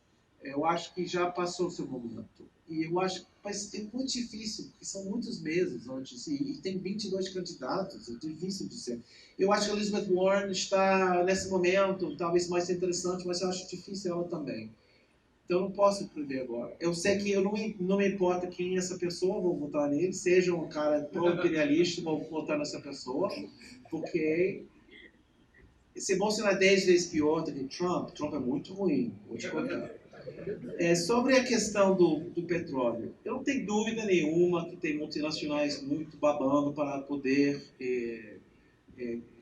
Eu acho que já passou o seu momento. E eu acho que vai ser muito difícil, porque são muitos meses antes, e tem 22 candidatos, é difícil de ser. Eu acho que a Elizabeth Warren está, nesse momento, talvez mais interessante, mas eu acho difícil ela também. Então eu não posso prever agora. Eu sei que não me importa quem é essa pessoa, vou votar nele, seja um cara pro-imperialista, vou votar nessa pessoa, porque esse Bolsonaro é 10 vezes pior do que Trump. Trump é muito ruim, vou te contar. Sobre a questão do petróleo, eu não tenho dúvida nenhuma que tem multinacionais muito babando para poder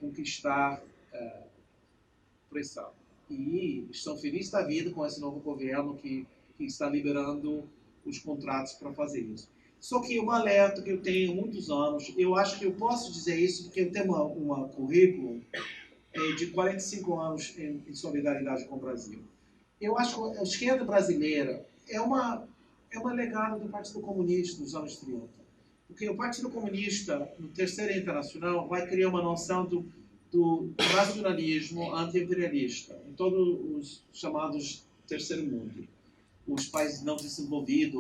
conquistar pressão. E estão felizes da vida com esse novo governo que está liberando os contratos para fazer isso. Só que um alerta que eu tenho há muitos anos, eu acho que eu posso dizer isso porque eu tenho currículo de 45 anos em solidariedade com o Brasil. eu acho que a esquerda brasileira é um legado do Partido Comunista dos anos 30. Porque o Partido Comunista, no Terceiro Internacional, vai criar uma noção do nacionalismo anti-imperialista em todos os chamados Terceiro Mundo, os países não desenvolvidos,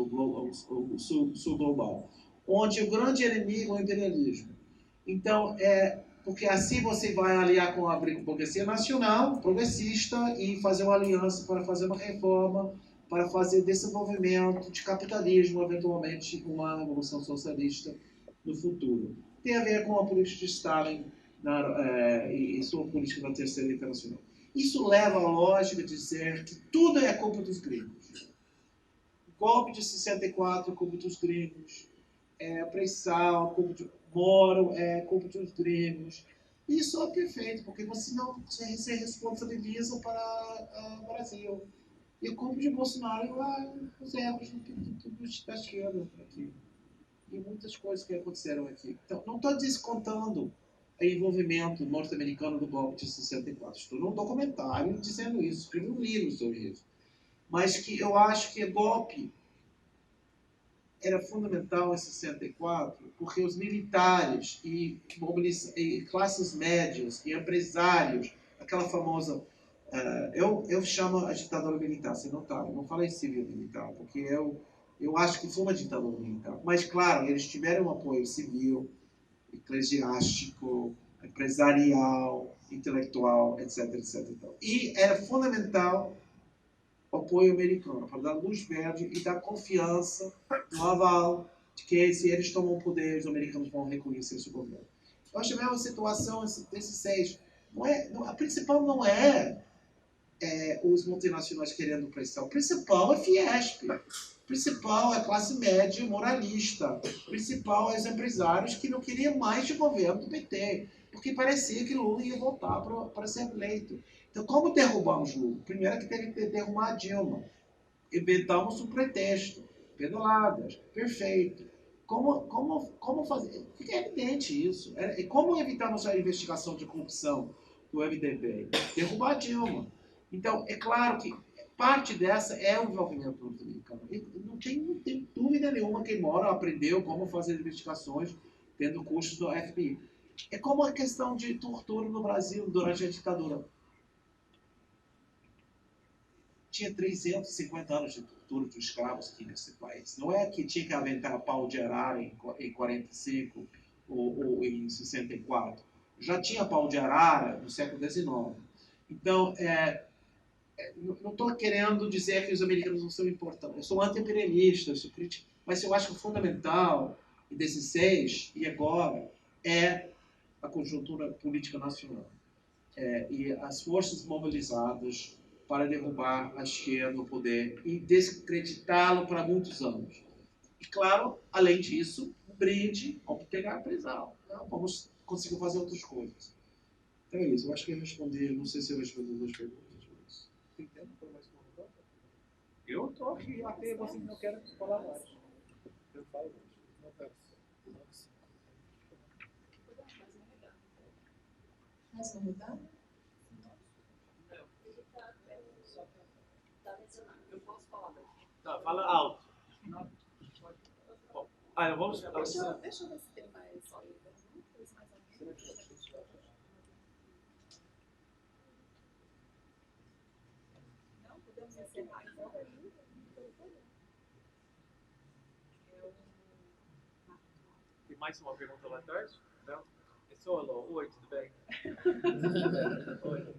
o sul global, onde o grande inimigo é o imperialismo. Então, porque assim você vai aliar com a burguesia nacional, progressista, e fazer uma aliança para fazer uma reforma, para fazer desenvolvimento de capitalismo, eventualmente uma revolução socialista no futuro. Tem a ver com a política de Stalin e sua política na Terceira Internacional. Isso leva à lógica de dizer que tudo é culpa dos gringos. O golpe de 64 é culpa dos gringos, a pressão, culpa de Moro, culpa dos gringos. Isso é perfeito, porque você não se responsabiliza para o Brasil. E o culpa de Bolsonaro os erros da esquerda aqui. E muitas coisas que aconteceram aqui. Então, não estou descontando o envolvimento norte-americano do golpe de 64. Estou num documentário dizendo isso, escrevi um livro sobre isso. Mas que eu acho que o golpe era fundamental em 64, porque os militares e classes médias e empresários, aquela famosa... eu chamo a ditadura militar, você não falei civil militar, porque eu acho que foi uma ditadura militar. Mas, claro, eles tiveram um apoio civil, eclesiástico, empresarial, intelectual, etc, etc. E era fundamental o apoio americano, para dar luz verde e dar confiança no aval de que se eles tomam o poder, os americanos vão reconhecer esse governo. Nós tivemos a situação desses 6. A principal não é os multinacionais querendo pressão. O principal é Fiesp. O principal é a classe média moralista. O principal é os empresários que não queriam mais de governo do PT, porque parecia que Lula ia voltar para ser eleito. Então, como derrubamos Lula? Primeiro que teve que derrubar a Dilma. Inventamos um pretexto. Pedaladas. Perfeito. Como fazer? Fica evidente isso. Como evitamos a investigação de corrupção do MDB? Derrubar a Dilma. Então, é claro que parte dessa é o envolvimento norte-americano. Não tem dúvida nenhuma que Moro aprendeu como fazer investigações tendo custos do FBI. É como a questão de tortura no Brasil durante a ditadura. Tinha 350 anos de tortura de escravos aqui nesse país. Não é que tinha que aventar pau de arara em 45 ou em 64. Já tinha pau de arara no século XIX. Então, não estou querendo dizer que os americanos não são importantes. Eu sou anti-imperialista, eu sou crítico, mas eu acho que o fundamental em 16 e agora é a conjuntura política nacional. E as forças mobilizadas para derrubar a esquerda no poder e desacreditá-lo para muitos anos. E, claro, além disso, um brinde ao pegar a prisão. Então, vamos conseguir fazer outras coisas. Então é isso. Eu acho que eu respondi, não sei se eu respondi 2 perguntas. Mas... Tem tempo para mais uma pergunta? Eu estou aqui, até vocês não querem falar mais. Eu falo mais. Não quero. Mais uma rodada? Eu posso falar. Tá, fala alto. Eu vou... Deixa eu ver se tem mais perguntas, mais alguém. Não, podemos encerrar então? Tem mais uma pergunta lá atrás? Não? É só alô. Oi, tudo bem? Oi.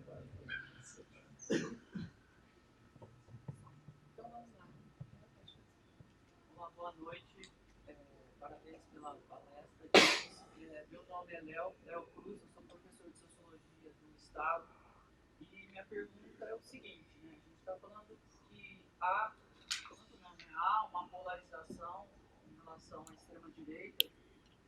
Então vamos lá. Olá, boa noite. Parabéns pela palestra. Meu nome é Léo Cruz, eu sou professor de Sociologia do Estado. E minha pergunta é o seguinte, né? A gente está falando que há uma polarização em relação à extrema-direita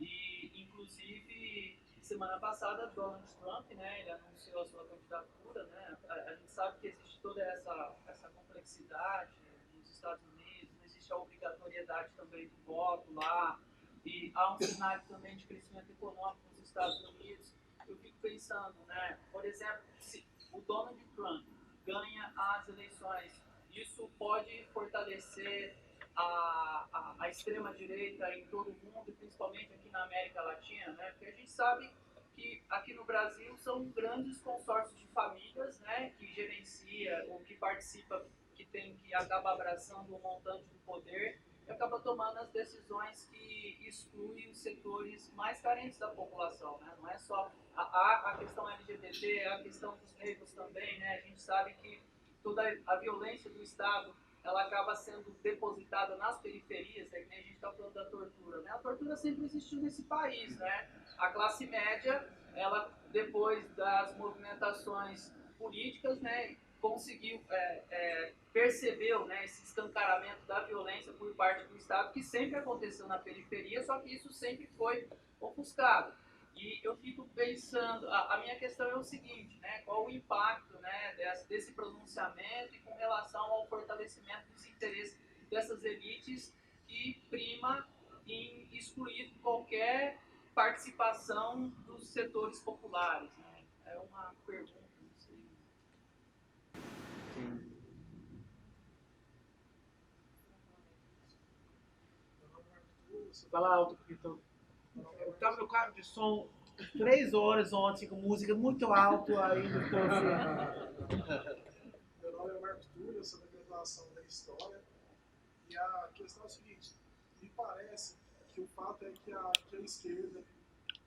e, inclusive, semana passada, Donald Trump, né, ele anunciou a sua candidatura, né? A gente sabe que existe toda essa complexidade nos Estados Unidos, existe a obrigatoriedade também do voto lá, e há um cenário também de crescimento econômico nos Estados Unidos. Eu fico pensando, né, por exemplo, se o Donald Trump ganha as eleições isso pode fortalecer a extrema-direita em todo o mundo, principalmente aqui na América Latina, né? Porque a gente sabe que aqui no Brasil são grandes consórcios de famílias, né, que gerencia ou que participa, que acaba abraçando um montante do poder e acaba tomando as decisões que excluem os setores mais carentes da população, né? Não é só a questão LGBT, a questão dos negros também, né? A gente sabe que toda a violência do Estado ela acaba sendo depositada nas periferias, né? Que nem a gente está falando da tortura, né? A tortura sempre existiu nesse país, né? A classe média, ela depois das movimentações políticas, né, conseguiu, percebeu, né, esse escancaramento da violência por parte do Estado, que sempre aconteceu na periferia, só que isso sempre foi ofuscado. E eu fico pensando, a minha questão é o seguinte, né, qual o impacto, né, desse pronunciamento e com relação ao fortalecimento dos interesses dessas elites que prima em excluir qualquer participação dos setores populares, né? É uma pergunta, não sei. Fala alto, porque eu estava no carro de som 3 horas ontem com música muito alto ainda. Meu nome é Marcos Túlio, eu sou da graduação da História. E a questão é a seguinte, me parece que o fato é que a esquerda,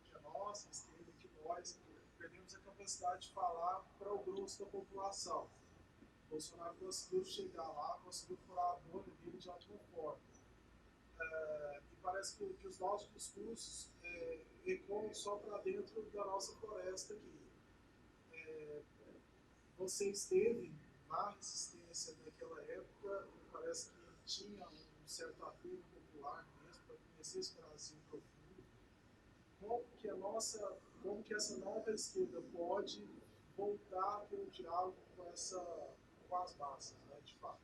que a nossa esquerda, que nós, perdemos a capacidade de falar para o grosso da população. O Bolsonaro conseguiu chegar lá, conseguiu furar a bolha dele de ótima forma. E parece que os nossos discursos ecoam só para dentro da nossa floresta aqui. Você esteve na resistência naquela época, parece que tinha um certo apelo popular mesmo para conhecer esse Brasil profundo. Como que essa nova esquerda pode voltar a ter um diálogo com as massas, né, de fato?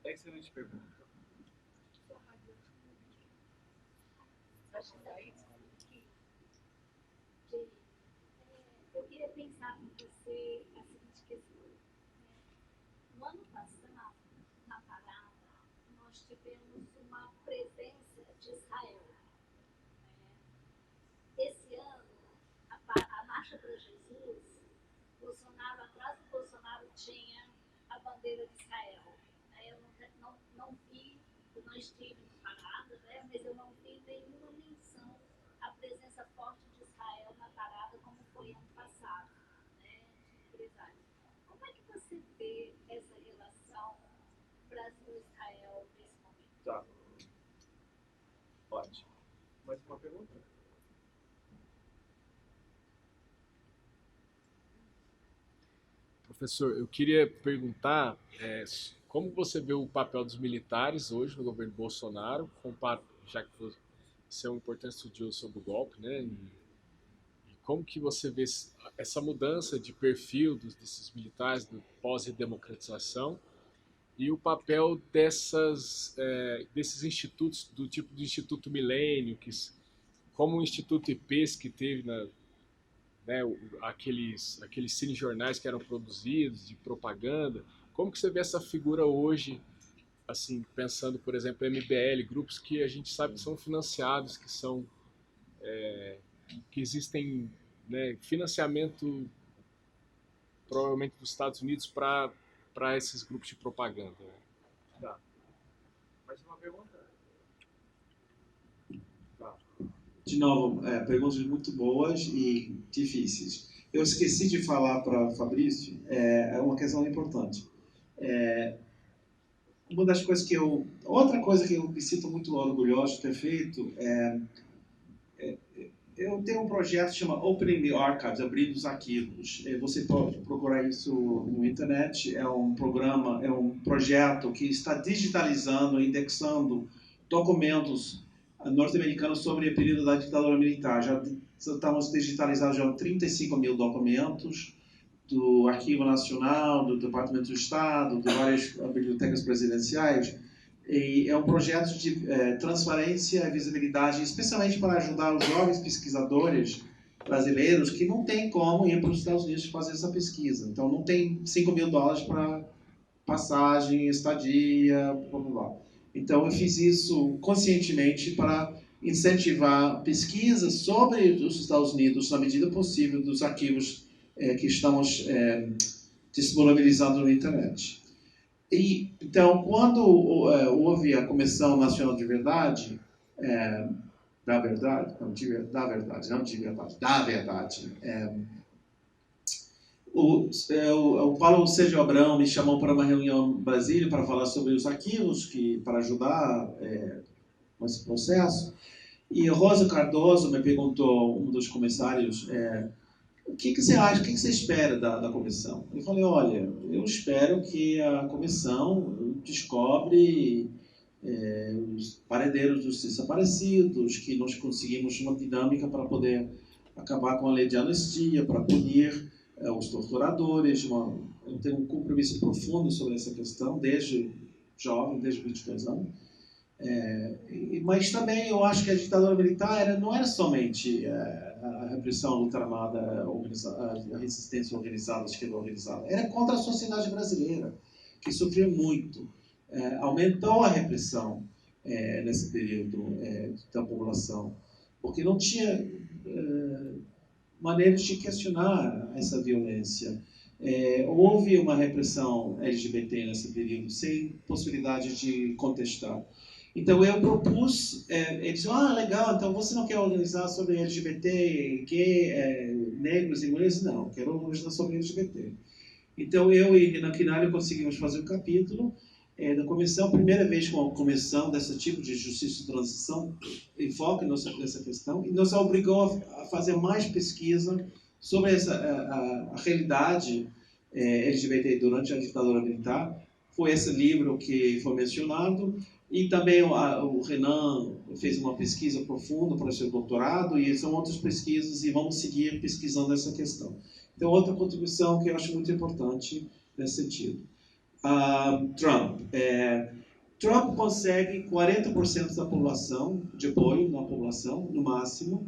Excelente pergunta. Eu queria pensar com você a seguinte questão. No ano passado, na parada, nós tivemos uma presença de Israel. Esse ano, a Marcha para Jesus, Bolsonaro, atrás do Bolsonaro tinha a bandeira de Israel. Eu não vi, eu não estive na parada, né, mas eu não vi nenhuma menção à presença forte de Israel na parada como foi ano passado, né, de empresários. Como é que você vê essa relação Brasil-Israel nesse momento? Tá. Ótimo. Mais uma pergunta? Professor, eu queria perguntar como você vê o papel dos militares hoje no governo Bolsonaro, já que você é um importante estudioso sobre o golpe, né? E como que você vê essa mudança de perfil desses militares, do pós-democratização, e o papel desses institutos, do tipo do Instituto Milênio, como o Instituto IPES, que teve né, aqueles cinejornais que eram produzidos de propaganda. Como que você vê essa figura hoje, assim, pensando, por exemplo, MBL, grupos que a gente sabe que são financiados, que existem, né, financiamento provavelmente dos Estados Unidos para esses grupos de propaganda. Tá. Mais uma pergunta? Tá. De novo, perguntas muito boas e difíceis. Eu esqueci de falar para Fabrício, é uma questão importante. Uma das coisas outra coisa que eu me sinto muito orgulhoso de ter feito eu tenho um projeto que chama Opening the Archives, abrindo os arquivos. Você pode procurar isso no internet. É um projeto que está digitalizando, indexando documentos norte-americanos sobre o período da ditadura militar. Já estamos digitalizados já 35 mil documentos do Arquivo Nacional, do Departamento do Estado, de várias bibliotecas presidenciais. E é um projeto de transparência e visibilidade, especialmente para ajudar os jovens pesquisadores brasileiros que não têm como ir para os Estados Unidos fazer essa pesquisa. Então, não tem $5 mil passagem, estadia, blá, blá, blá. Então eu fiz isso conscientemente para incentivar pesquisas sobre os Estados Unidos na medida possível dos arquivos que estamos disponibilizando na internet. E, então, quando houve a Comissão Nacional de Verdade, da verdade, o Paulo Sérgio Abrão me chamou para uma reunião em Brasília para falar sobre os arquivos, para ajudar nesse processo. E Rosa Cardoso me perguntou, um dos comissários, o que você acha, o que você espera da comissão? Eu falei, olha, eu espero que a comissão descobre os paredeiros dos desaparecidos, que nós conseguimos uma dinâmica para poder acabar com a lei de anistia, para punir os torturadores. Eu tenho um compromisso profundo sobre essa questão, desde jovem, desde 22 anos. Mas também eu acho que a ditadura militar não era somente a repressão ultramada, a resistência organizada, a esquerda organizada. Era contra a sociedade brasileira, que sofreu muito. Aumentou a repressão nesse período da população, porque não tinha maneiras de questionar essa violência. Houve uma repressão LGBT nesse período, sem possibilidade de contestar. Então eu propus, eles disseram, legal, então você não quer organizar sobre LGBT, gay, negros e mulheres? Não, quero organizar sobre LGBT. Então eu e Renan Quinalha conseguimos fazer um capítulo da comissão, primeira vez com a comissão desse tipo de justiça de transição, enfoque nessa questão, e nos obrigou a fazer mais pesquisa sobre a realidade LGBT durante a ditadura militar. Foi esse livro que foi mencionado, e também o Renan fez uma pesquisa profunda para o seu doutorado, e são outras pesquisas, e vamos seguir pesquisando essa questão. Então, outra contribuição que eu acho muito importante nesse sentido. Trump. Trump consegue 40% da população, de apoio na população, no máximo.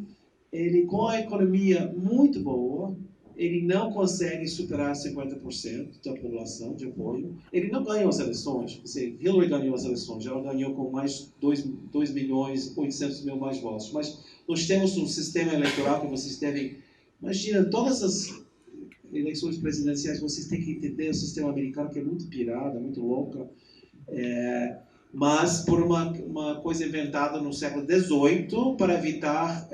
Ele, com a economia muito boa, ele não consegue superar 50% da população de apoio. Ele não ganhou as eleições. Hillary ganhou as eleições, ela ganhou com mais 2.800.000 mais votos. Mas nós temos um sistema eleitoral que vocês devem... Imagina, todas as eleições presidenciais, vocês têm que entender o sistema americano, que é muito pirada, muito louca. Mas por uma coisa inventada no século XVIII para evitar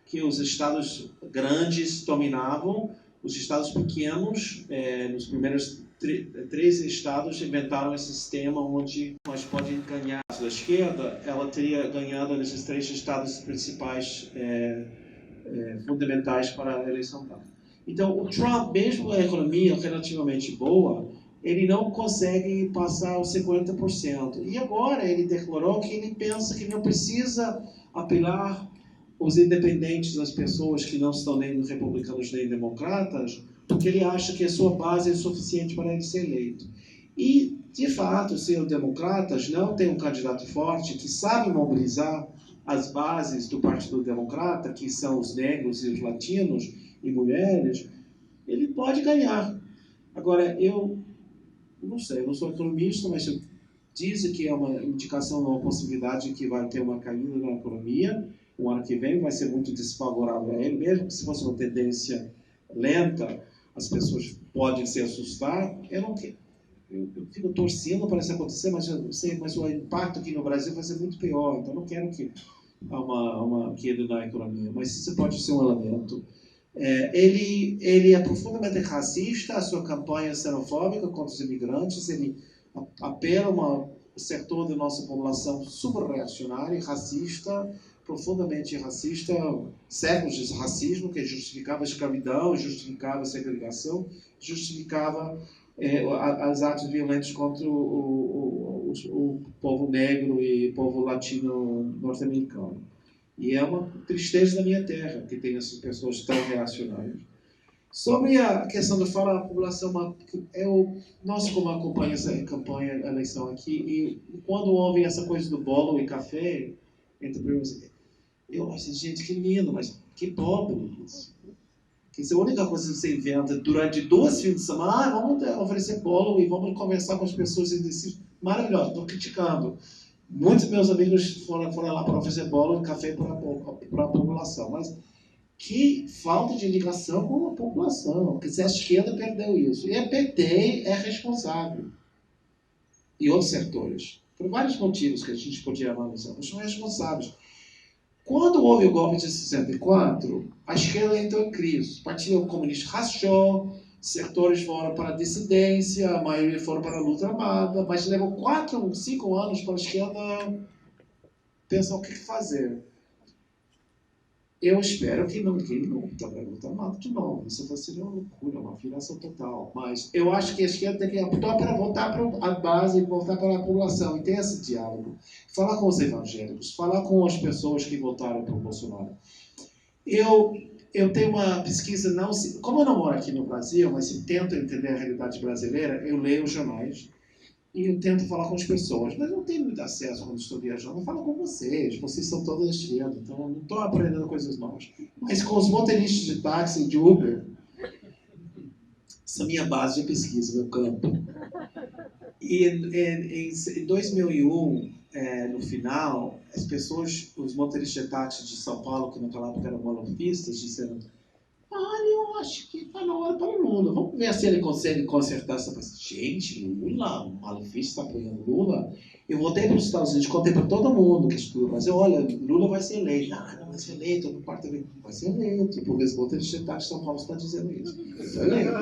que os estados grandes dominavam, os estados pequenos, nos primeiros 13 estados inventaram esse sistema onde nós podemos ganhar. Da esquerda, ela teria ganhado nesses 3 estados principais fundamentais para a eleição dela. Então, o Trump, mesmo a economia relativamente boa, ele não consegue passar os 50%. E agora ele declarou que ele pensa que não precisa apelar os independentes, as pessoas que não estão nem republicanos nem democratas, porque ele acha que a sua base é suficiente para ele ser eleito. E, de fato, se os democratas não têm um candidato forte que sabe mobilizar as bases do Partido Democrata, que são os negros e os latinos e mulheres, ele pode ganhar. Agora, eu não sei, eu não sou economista, mas dizem que é uma indicação, uma possibilidade que vai ter uma caída na economia. O ano que vem vai ser muito desfavorável a ele, mesmo que se fosse uma tendência lenta, as pessoas podem se assustar. Eu fico torcendo para isso acontecer, mas eu sei, mas o impacto aqui no Brasil vai ser muito pior, então não quero que há uma queda na economia, mas isso pode ser um elemento. Ele é profundamente racista, a sua campanha xenofóbica contra os imigrantes, ele apela a um setor da nossa população super-reacionária, racista, profundamente racista, séculos de racismo, que justificava a escravidão, justificava a segregação, justificava os atos violentos contra o povo negro e o povo latino norte-americano. E é uma tristeza da minha terra que tem essas pessoas tão reacionárias. Sobre a questão da fala da população, nós como acompanhamos essa campanha, a eleição aqui, e quando houve essa coisa do bolo e café, entre eu acho, gente, que lindo, mas que pobre isso. Que essa é a única coisa que você inventa durante 2 fins de semana. Vamos oferecer bolo e vamos conversar com as pessoas e dizer, maravilhoso, estou criticando. Muitos meus amigos foram lá para oferecer bolo e café para a população. Mas que falta de ligação com a população, porque se a esquerda perdeu isso. E a PT é responsável. E outros setores. Por vários motivos que a gente podia analisar. Eles são responsáveis. Quando houve o golpe de 64, a esquerda entrou em crise. O Partido Comunista rachou, setores foram para a dissidência, a maioria foram para a luta armada, mas levou 4 ou 5 anos para a esquerda pensar o que fazer. Eu espero que ninguém luta para a luta armada de novo. Isso vai ser uma loucura, uma viração total. Mas eu acho que a esquerda tem que optar para voltar para a base e voltar para a população. E ter esse diálogo. Falar com os evangélicos, falar com as pessoas que votaram para o Bolsonaro. Eu tenho uma pesquisa, como eu não moro aqui no Brasil, mas eu tento entender a realidade brasileira, eu leio os jornais e eu tento falar com as pessoas. Mas não tenho muito acesso quando estou viajando. Eu falo com vocês são todos da esquerda, então eu não estou aprendendo coisas novas. Mas com os motoristas de táxi e de Uber, essa é a minha base de pesquisa, meu campo. E em 2001, no final, as pessoas, os motoristas de táxi de São Paulo, que naquela época eram malufistas, disseram: eu acho que está na hora para o Lula. Vamos ver se ele consegue consertar essa coisa. Gente, Lula, o malufista está apoiando Lula. Eu voltei para os Estados Unidos, contei para todo mundo que estuda, mas olha, Lula vai ser eleito. Não vai ser eleito, eu não parto dele. Vai ser eleito, porque os motoristas de táxi de São Paulo estão dizendo isso. Vai ser eleito.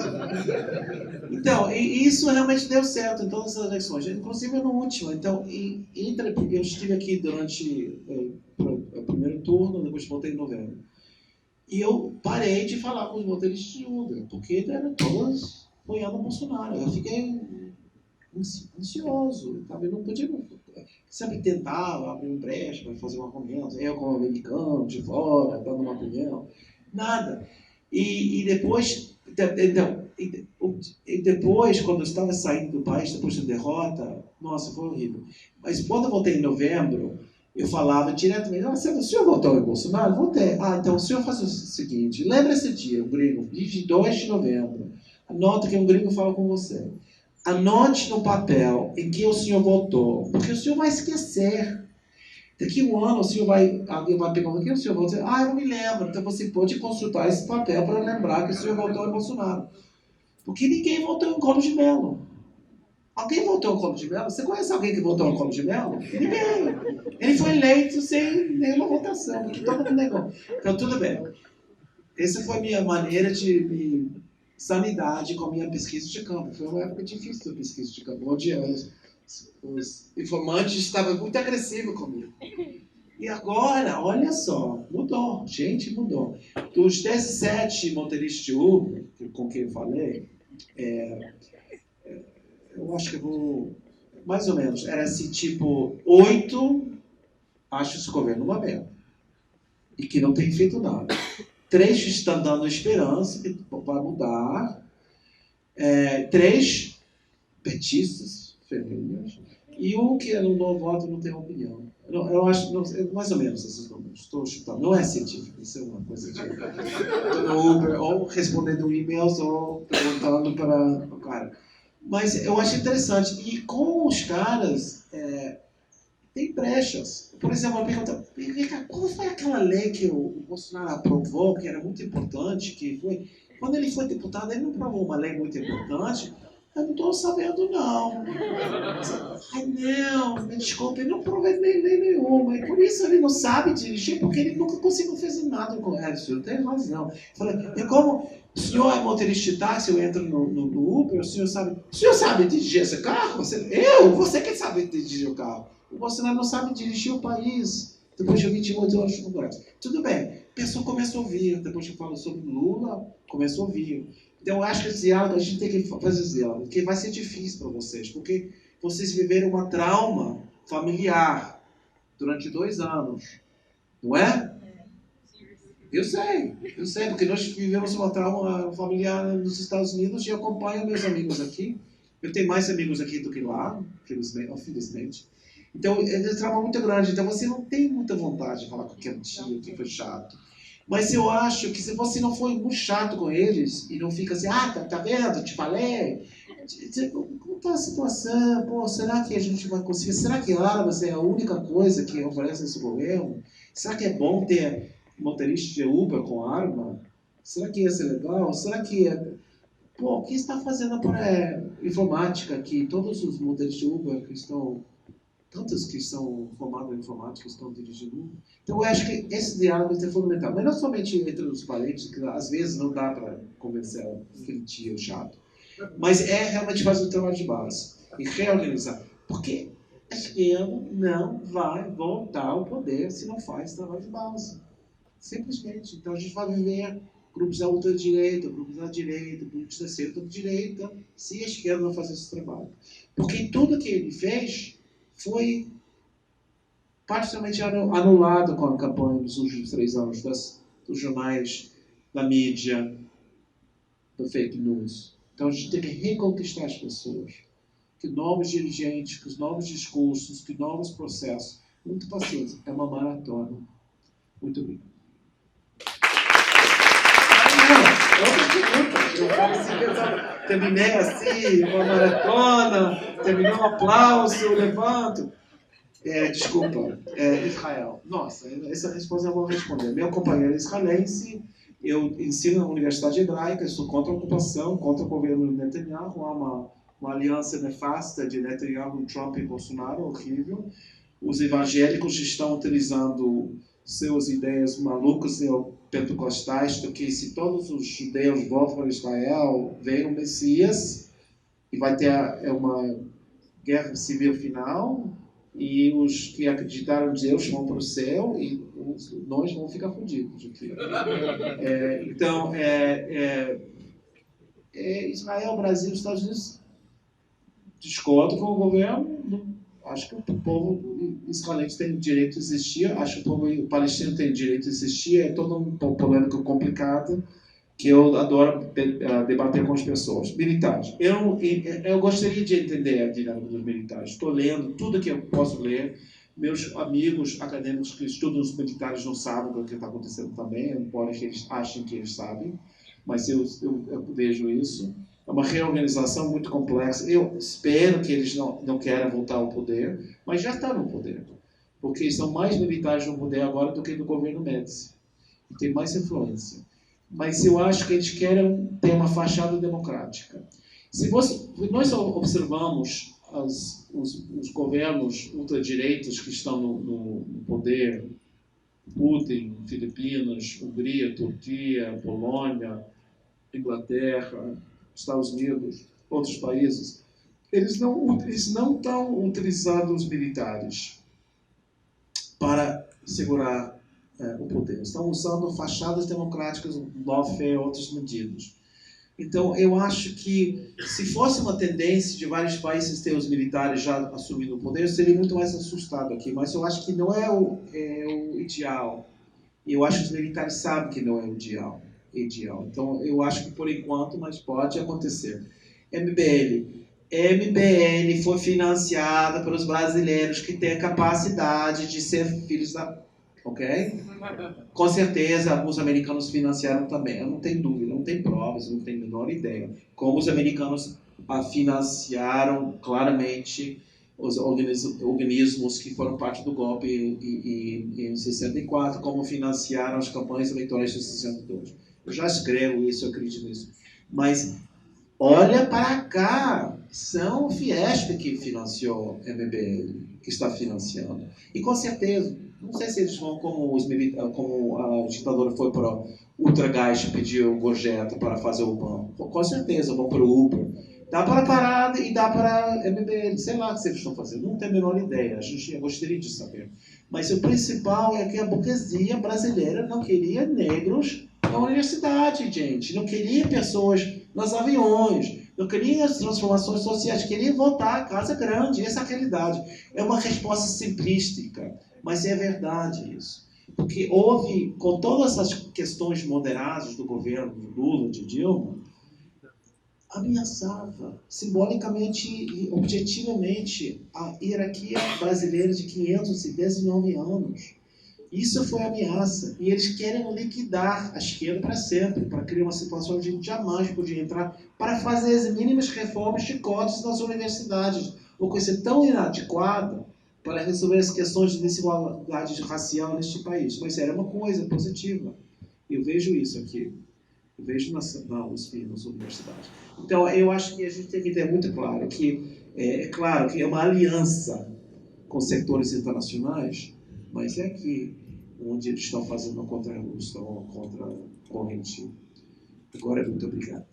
Então, e isso realmente deu certo em todas as eleições, inclusive no último. Então, eu estive aqui durante o primeiro turno, depois voltei em novembro. E eu parei de falar com os motoristas de Uber, porque eram todos apoiando o Bolsonaro. Eu fiquei ansioso, sabe? Eu não podia sempre tentar abrir um brecha para fazer um argumento. Eu, como americano, de fora, dando uma opinião. Nada. E depois, depois, quando eu estava saindo do país, depois da derrota, nossa, foi horrível. Mas quando eu voltei em novembro, eu falava diretamente: o senhor votou em Bolsonaro? Votei. Então o senhor faz o seguinte, lembra esse dia, o gringo, de 2 de novembro, anota que um gringo fala com você. Anote no papel em que o senhor votou, porque o senhor vai esquecer. Daqui um ano, alguém vai perguntar: quem o senhor votou? Eu não me lembro. Então você pode consultar esse papel para lembrar que o senhor votou em Bolsonaro. Porque ninguém votou em Collor de Mello. Alguém votou em Collor de Mello? Você conhece alguém que votou em Collor de Mello? Ninguém. Ele foi eleito sem nenhuma votação, porque todo mundo negou. Então, tudo bem. Essa foi a minha maneira de sanidade com a minha pesquisa de campo. Foi uma época difícil da pesquisa de campo, onde os informantes estavam muito agressivos comigo. E agora, olha só, mudou. Gente, mudou. Dos 17 motoristas de Uber, com quem eu falei, eu acho que eu vou... Mais ou menos. Era assim, tipo, 8 acham esse governo uma merda. E que não tem feito nada. 3 estão dando esperança que vai mudar. 3 petistas, femininas. E um que no voto não tem opinião. Eu acho, mais ou menos esses números. Estou chutando. Não é científico, isso é uma coisa de... Estou no Uber, ou respondendo e-mails, ou perguntando para o cara. Mas eu acho interessante. E com os caras, tem brechas. Por exemplo, eu pergunto: qual foi aquela lei que o Bolsonaro aprovou, que era muito importante, que foi... Quando ele foi deputado, ele não aprovou uma lei muito importante. Eu não estou sabendo, não. Não, me desculpe, ele não aprovou lei nenhuma. E por isso ele não sabe dirigir, porque ele nunca conseguiu fazer nada com isso. Eu tenho razão. E como o senhor é motorista de táxi, eu entro no Uber, o senhor sabe dirigir esse carro? Você que sabe dirigir o carro. O Bolsonaro não sabe dirigir o país. Depois de 28 anos de Congresso. Tudo bem, a pessoa começa a ouvir. Depois que eu falo sobre Lula, começa a ouvir. Então eu acho que esse diálogo, a gente tem que fazer esse diálogo, porque vai ser difícil para vocês, porque vocês viveram uma trauma familiar durante 2 anos. Não é? Eu sei, porque nós vivemos uma trauma familiar nos Estados Unidos e eu acompanho meus amigos aqui. Eu tenho mais amigos aqui do que lá, infelizmente. Então, é um trauma muito grande. Então, você não tem muita vontade de falar com aquele tio que foi chato. Mas eu acho que se você não for muito chato com eles e não fica assim, tá vendo, te falei, como está a situação, pô, será que a gente vai conseguir, será que armas é a única coisa que oferece esse governo? Será que é bom ter motorista de Uber com arma? Será que ia ser legal? Será que pô, o que está fazendo para informática aqui? Todos os modelos de Uber que estão, tantos que são formados em informática estão dirigindo Uber. Então eu acho que esse diálogo é fundamental, mas não somente entre os parentes, que às vezes não dá para convencer aquele tio chato, mas é realmente fazer o trabalho de base e reorganizar, porque a esquerda não vai voltar ao poder se não faz trabalho de base, simplesmente. Então a gente vai viver grupos da ultradireita, grupos da direita, grupos da centro-direita, se a esquerda não fazer esse trabalho. Porque tudo que ele fez foi parcialmente anulado com a campanha dos últimos 3 anos, dos jornais, da mídia, do fake news. Então a gente tem que reconquistar as pessoas. Que novos dirigentes, que os novos discursos, que novos processos. Muito paciência, é uma maratona. Muito obrigado. Terminei assim, uma maratona, terminou um aplauso, eu levanto. Desculpa, Israel. Nossa, essa resposta eu vou responder. Meu companheiro israelense, eu ensino na Universidade Hebraica, sou contra a ocupação, contra o governo de Netanyahu, há uma aliança nefasta de Netanyahu, Trump e Bolsonaro, horrível. Os evangélicos estão utilizando suas ideias malucas pentecostais, de que se todos os judeus voltam para Israel, vem o Messias e vai ter uma guerra civil final, e os que acreditaram em Deus vão para o céu e nós vamos ficar fodidos aqui. Então, Israel, Brasil, Estados Unidos discordam com o governo. Acho que o povo israelense tem direito a existir, acho que o povo palestino tem direito a existir, é toda uma polêmica complicada que eu adoro debater com as pessoas. Militares. Eu gostaria de entender a dinâmica dos militares. Estou lendo tudo que eu posso ler. Meus amigos acadêmicos que estudam os militares não sabem o que está acontecendo também, embora eles achem que eles sabem, mas eu vejo isso. É uma reorganização muito complexa. Eu espero que eles não queiram voltar ao poder, mas já estão no poder, porque são mais militares no poder agora do que no governo Médici. E tem mais influência. Mas eu acho que eles querem ter uma fachada democrática. Se nós observamos os governos ultradireitos que estão no poder, Putin, Filipinas, Hungria, Turquia, Polônia, Inglaterra, Estados Unidos, outros países, eles não estão utilizando os militares para segurar o poder. Estão usando fachadas democráticas, lawfare e outras medidas. Então, eu acho que se fosse uma tendência de vários países ter os militares já assumindo o poder, eu seria muito mais assustado aqui. Mas eu acho que não é o ideal. E eu acho que os militares sabem que não é o ideal. Então, eu acho que por enquanto, mas pode acontecer. MBL foi financiada pelos brasileiros que têm a capacidade de ser filhos da... Ok? Com certeza, alguns americanos financiaram também. Eu não tenho dúvida, não tenho provas, não tenho a menor ideia. Como os americanos financiaram claramente os organismos que foram parte do golpe em 64, como financiaram as campanhas eleitorais de 62. Eu já escrevo isso, eu acredito nisso. Mas olha para cá, são o Fiesp que financiou o MBL, que está financiando. E com certeza, não sei se eles vão como a ditadura foi para o Ultragás pedir o Gorjeta para fazer o banco. Com certeza vão para o Uber. Dá para parar e dá para MBL. Sei lá o que eles estão fazendo. Não tenho a menor ideia. A gente gostaria de saber. Mas o principal é que a burguesia brasileira não queria negros na universidade, gente. Não queria pessoas nos aviões. Não queria as transformações sociais. Queria voltar à casa grande. Essa é a realidade. É uma resposta simplística. Mas é verdade isso. Porque houve, com todas as questões moderadas do governo de Lula, de Dilma, ameaçava simbolicamente e objetivamente a hierarquia brasileira de 519 anos. Isso foi ameaça. E eles querem liquidar a esquerda para sempre, para criar uma situação onde a gente jamais podia entrar, para fazer as mínimas reformas de cotas nas universidades. Uma coisa tão inadequada para resolver as questões de desigualdade racial neste país. Mas era uma coisa positiva. Eu vejo isso aqui. Eu vejo na USP, nas universidades. Então, eu acho que a gente tem que ter muito claro que, claro que é uma aliança com setores internacionais, mas é aqui onde eles estão fazendo uma contra-revolução, uma contra-corrente. Agora, muito obrigado.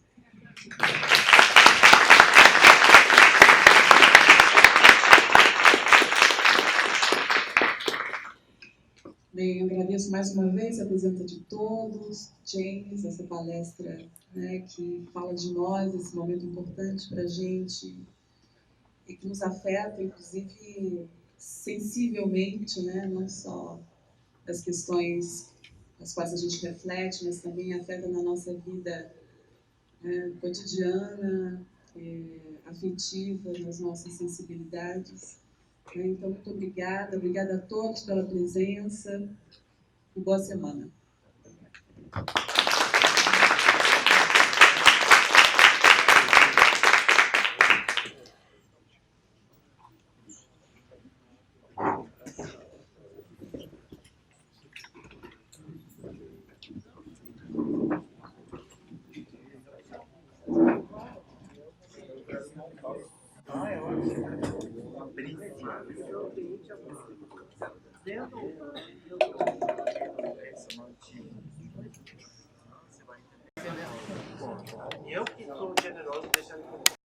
Bem, eu agradeço mais uma vez a presença de todos, James, essa palestra, né, que fala de nós, esse momento importante para a gente e que nos afeta, inclusive, sensivelmente, né, não só das questões as quais a gente reflete, mas também afeta na nossa vida cotidiana, afetiva, nas nossas sensibilidades. Então, muito obrigada a todos pela presença e boa semana. Eu que sou generoso deixando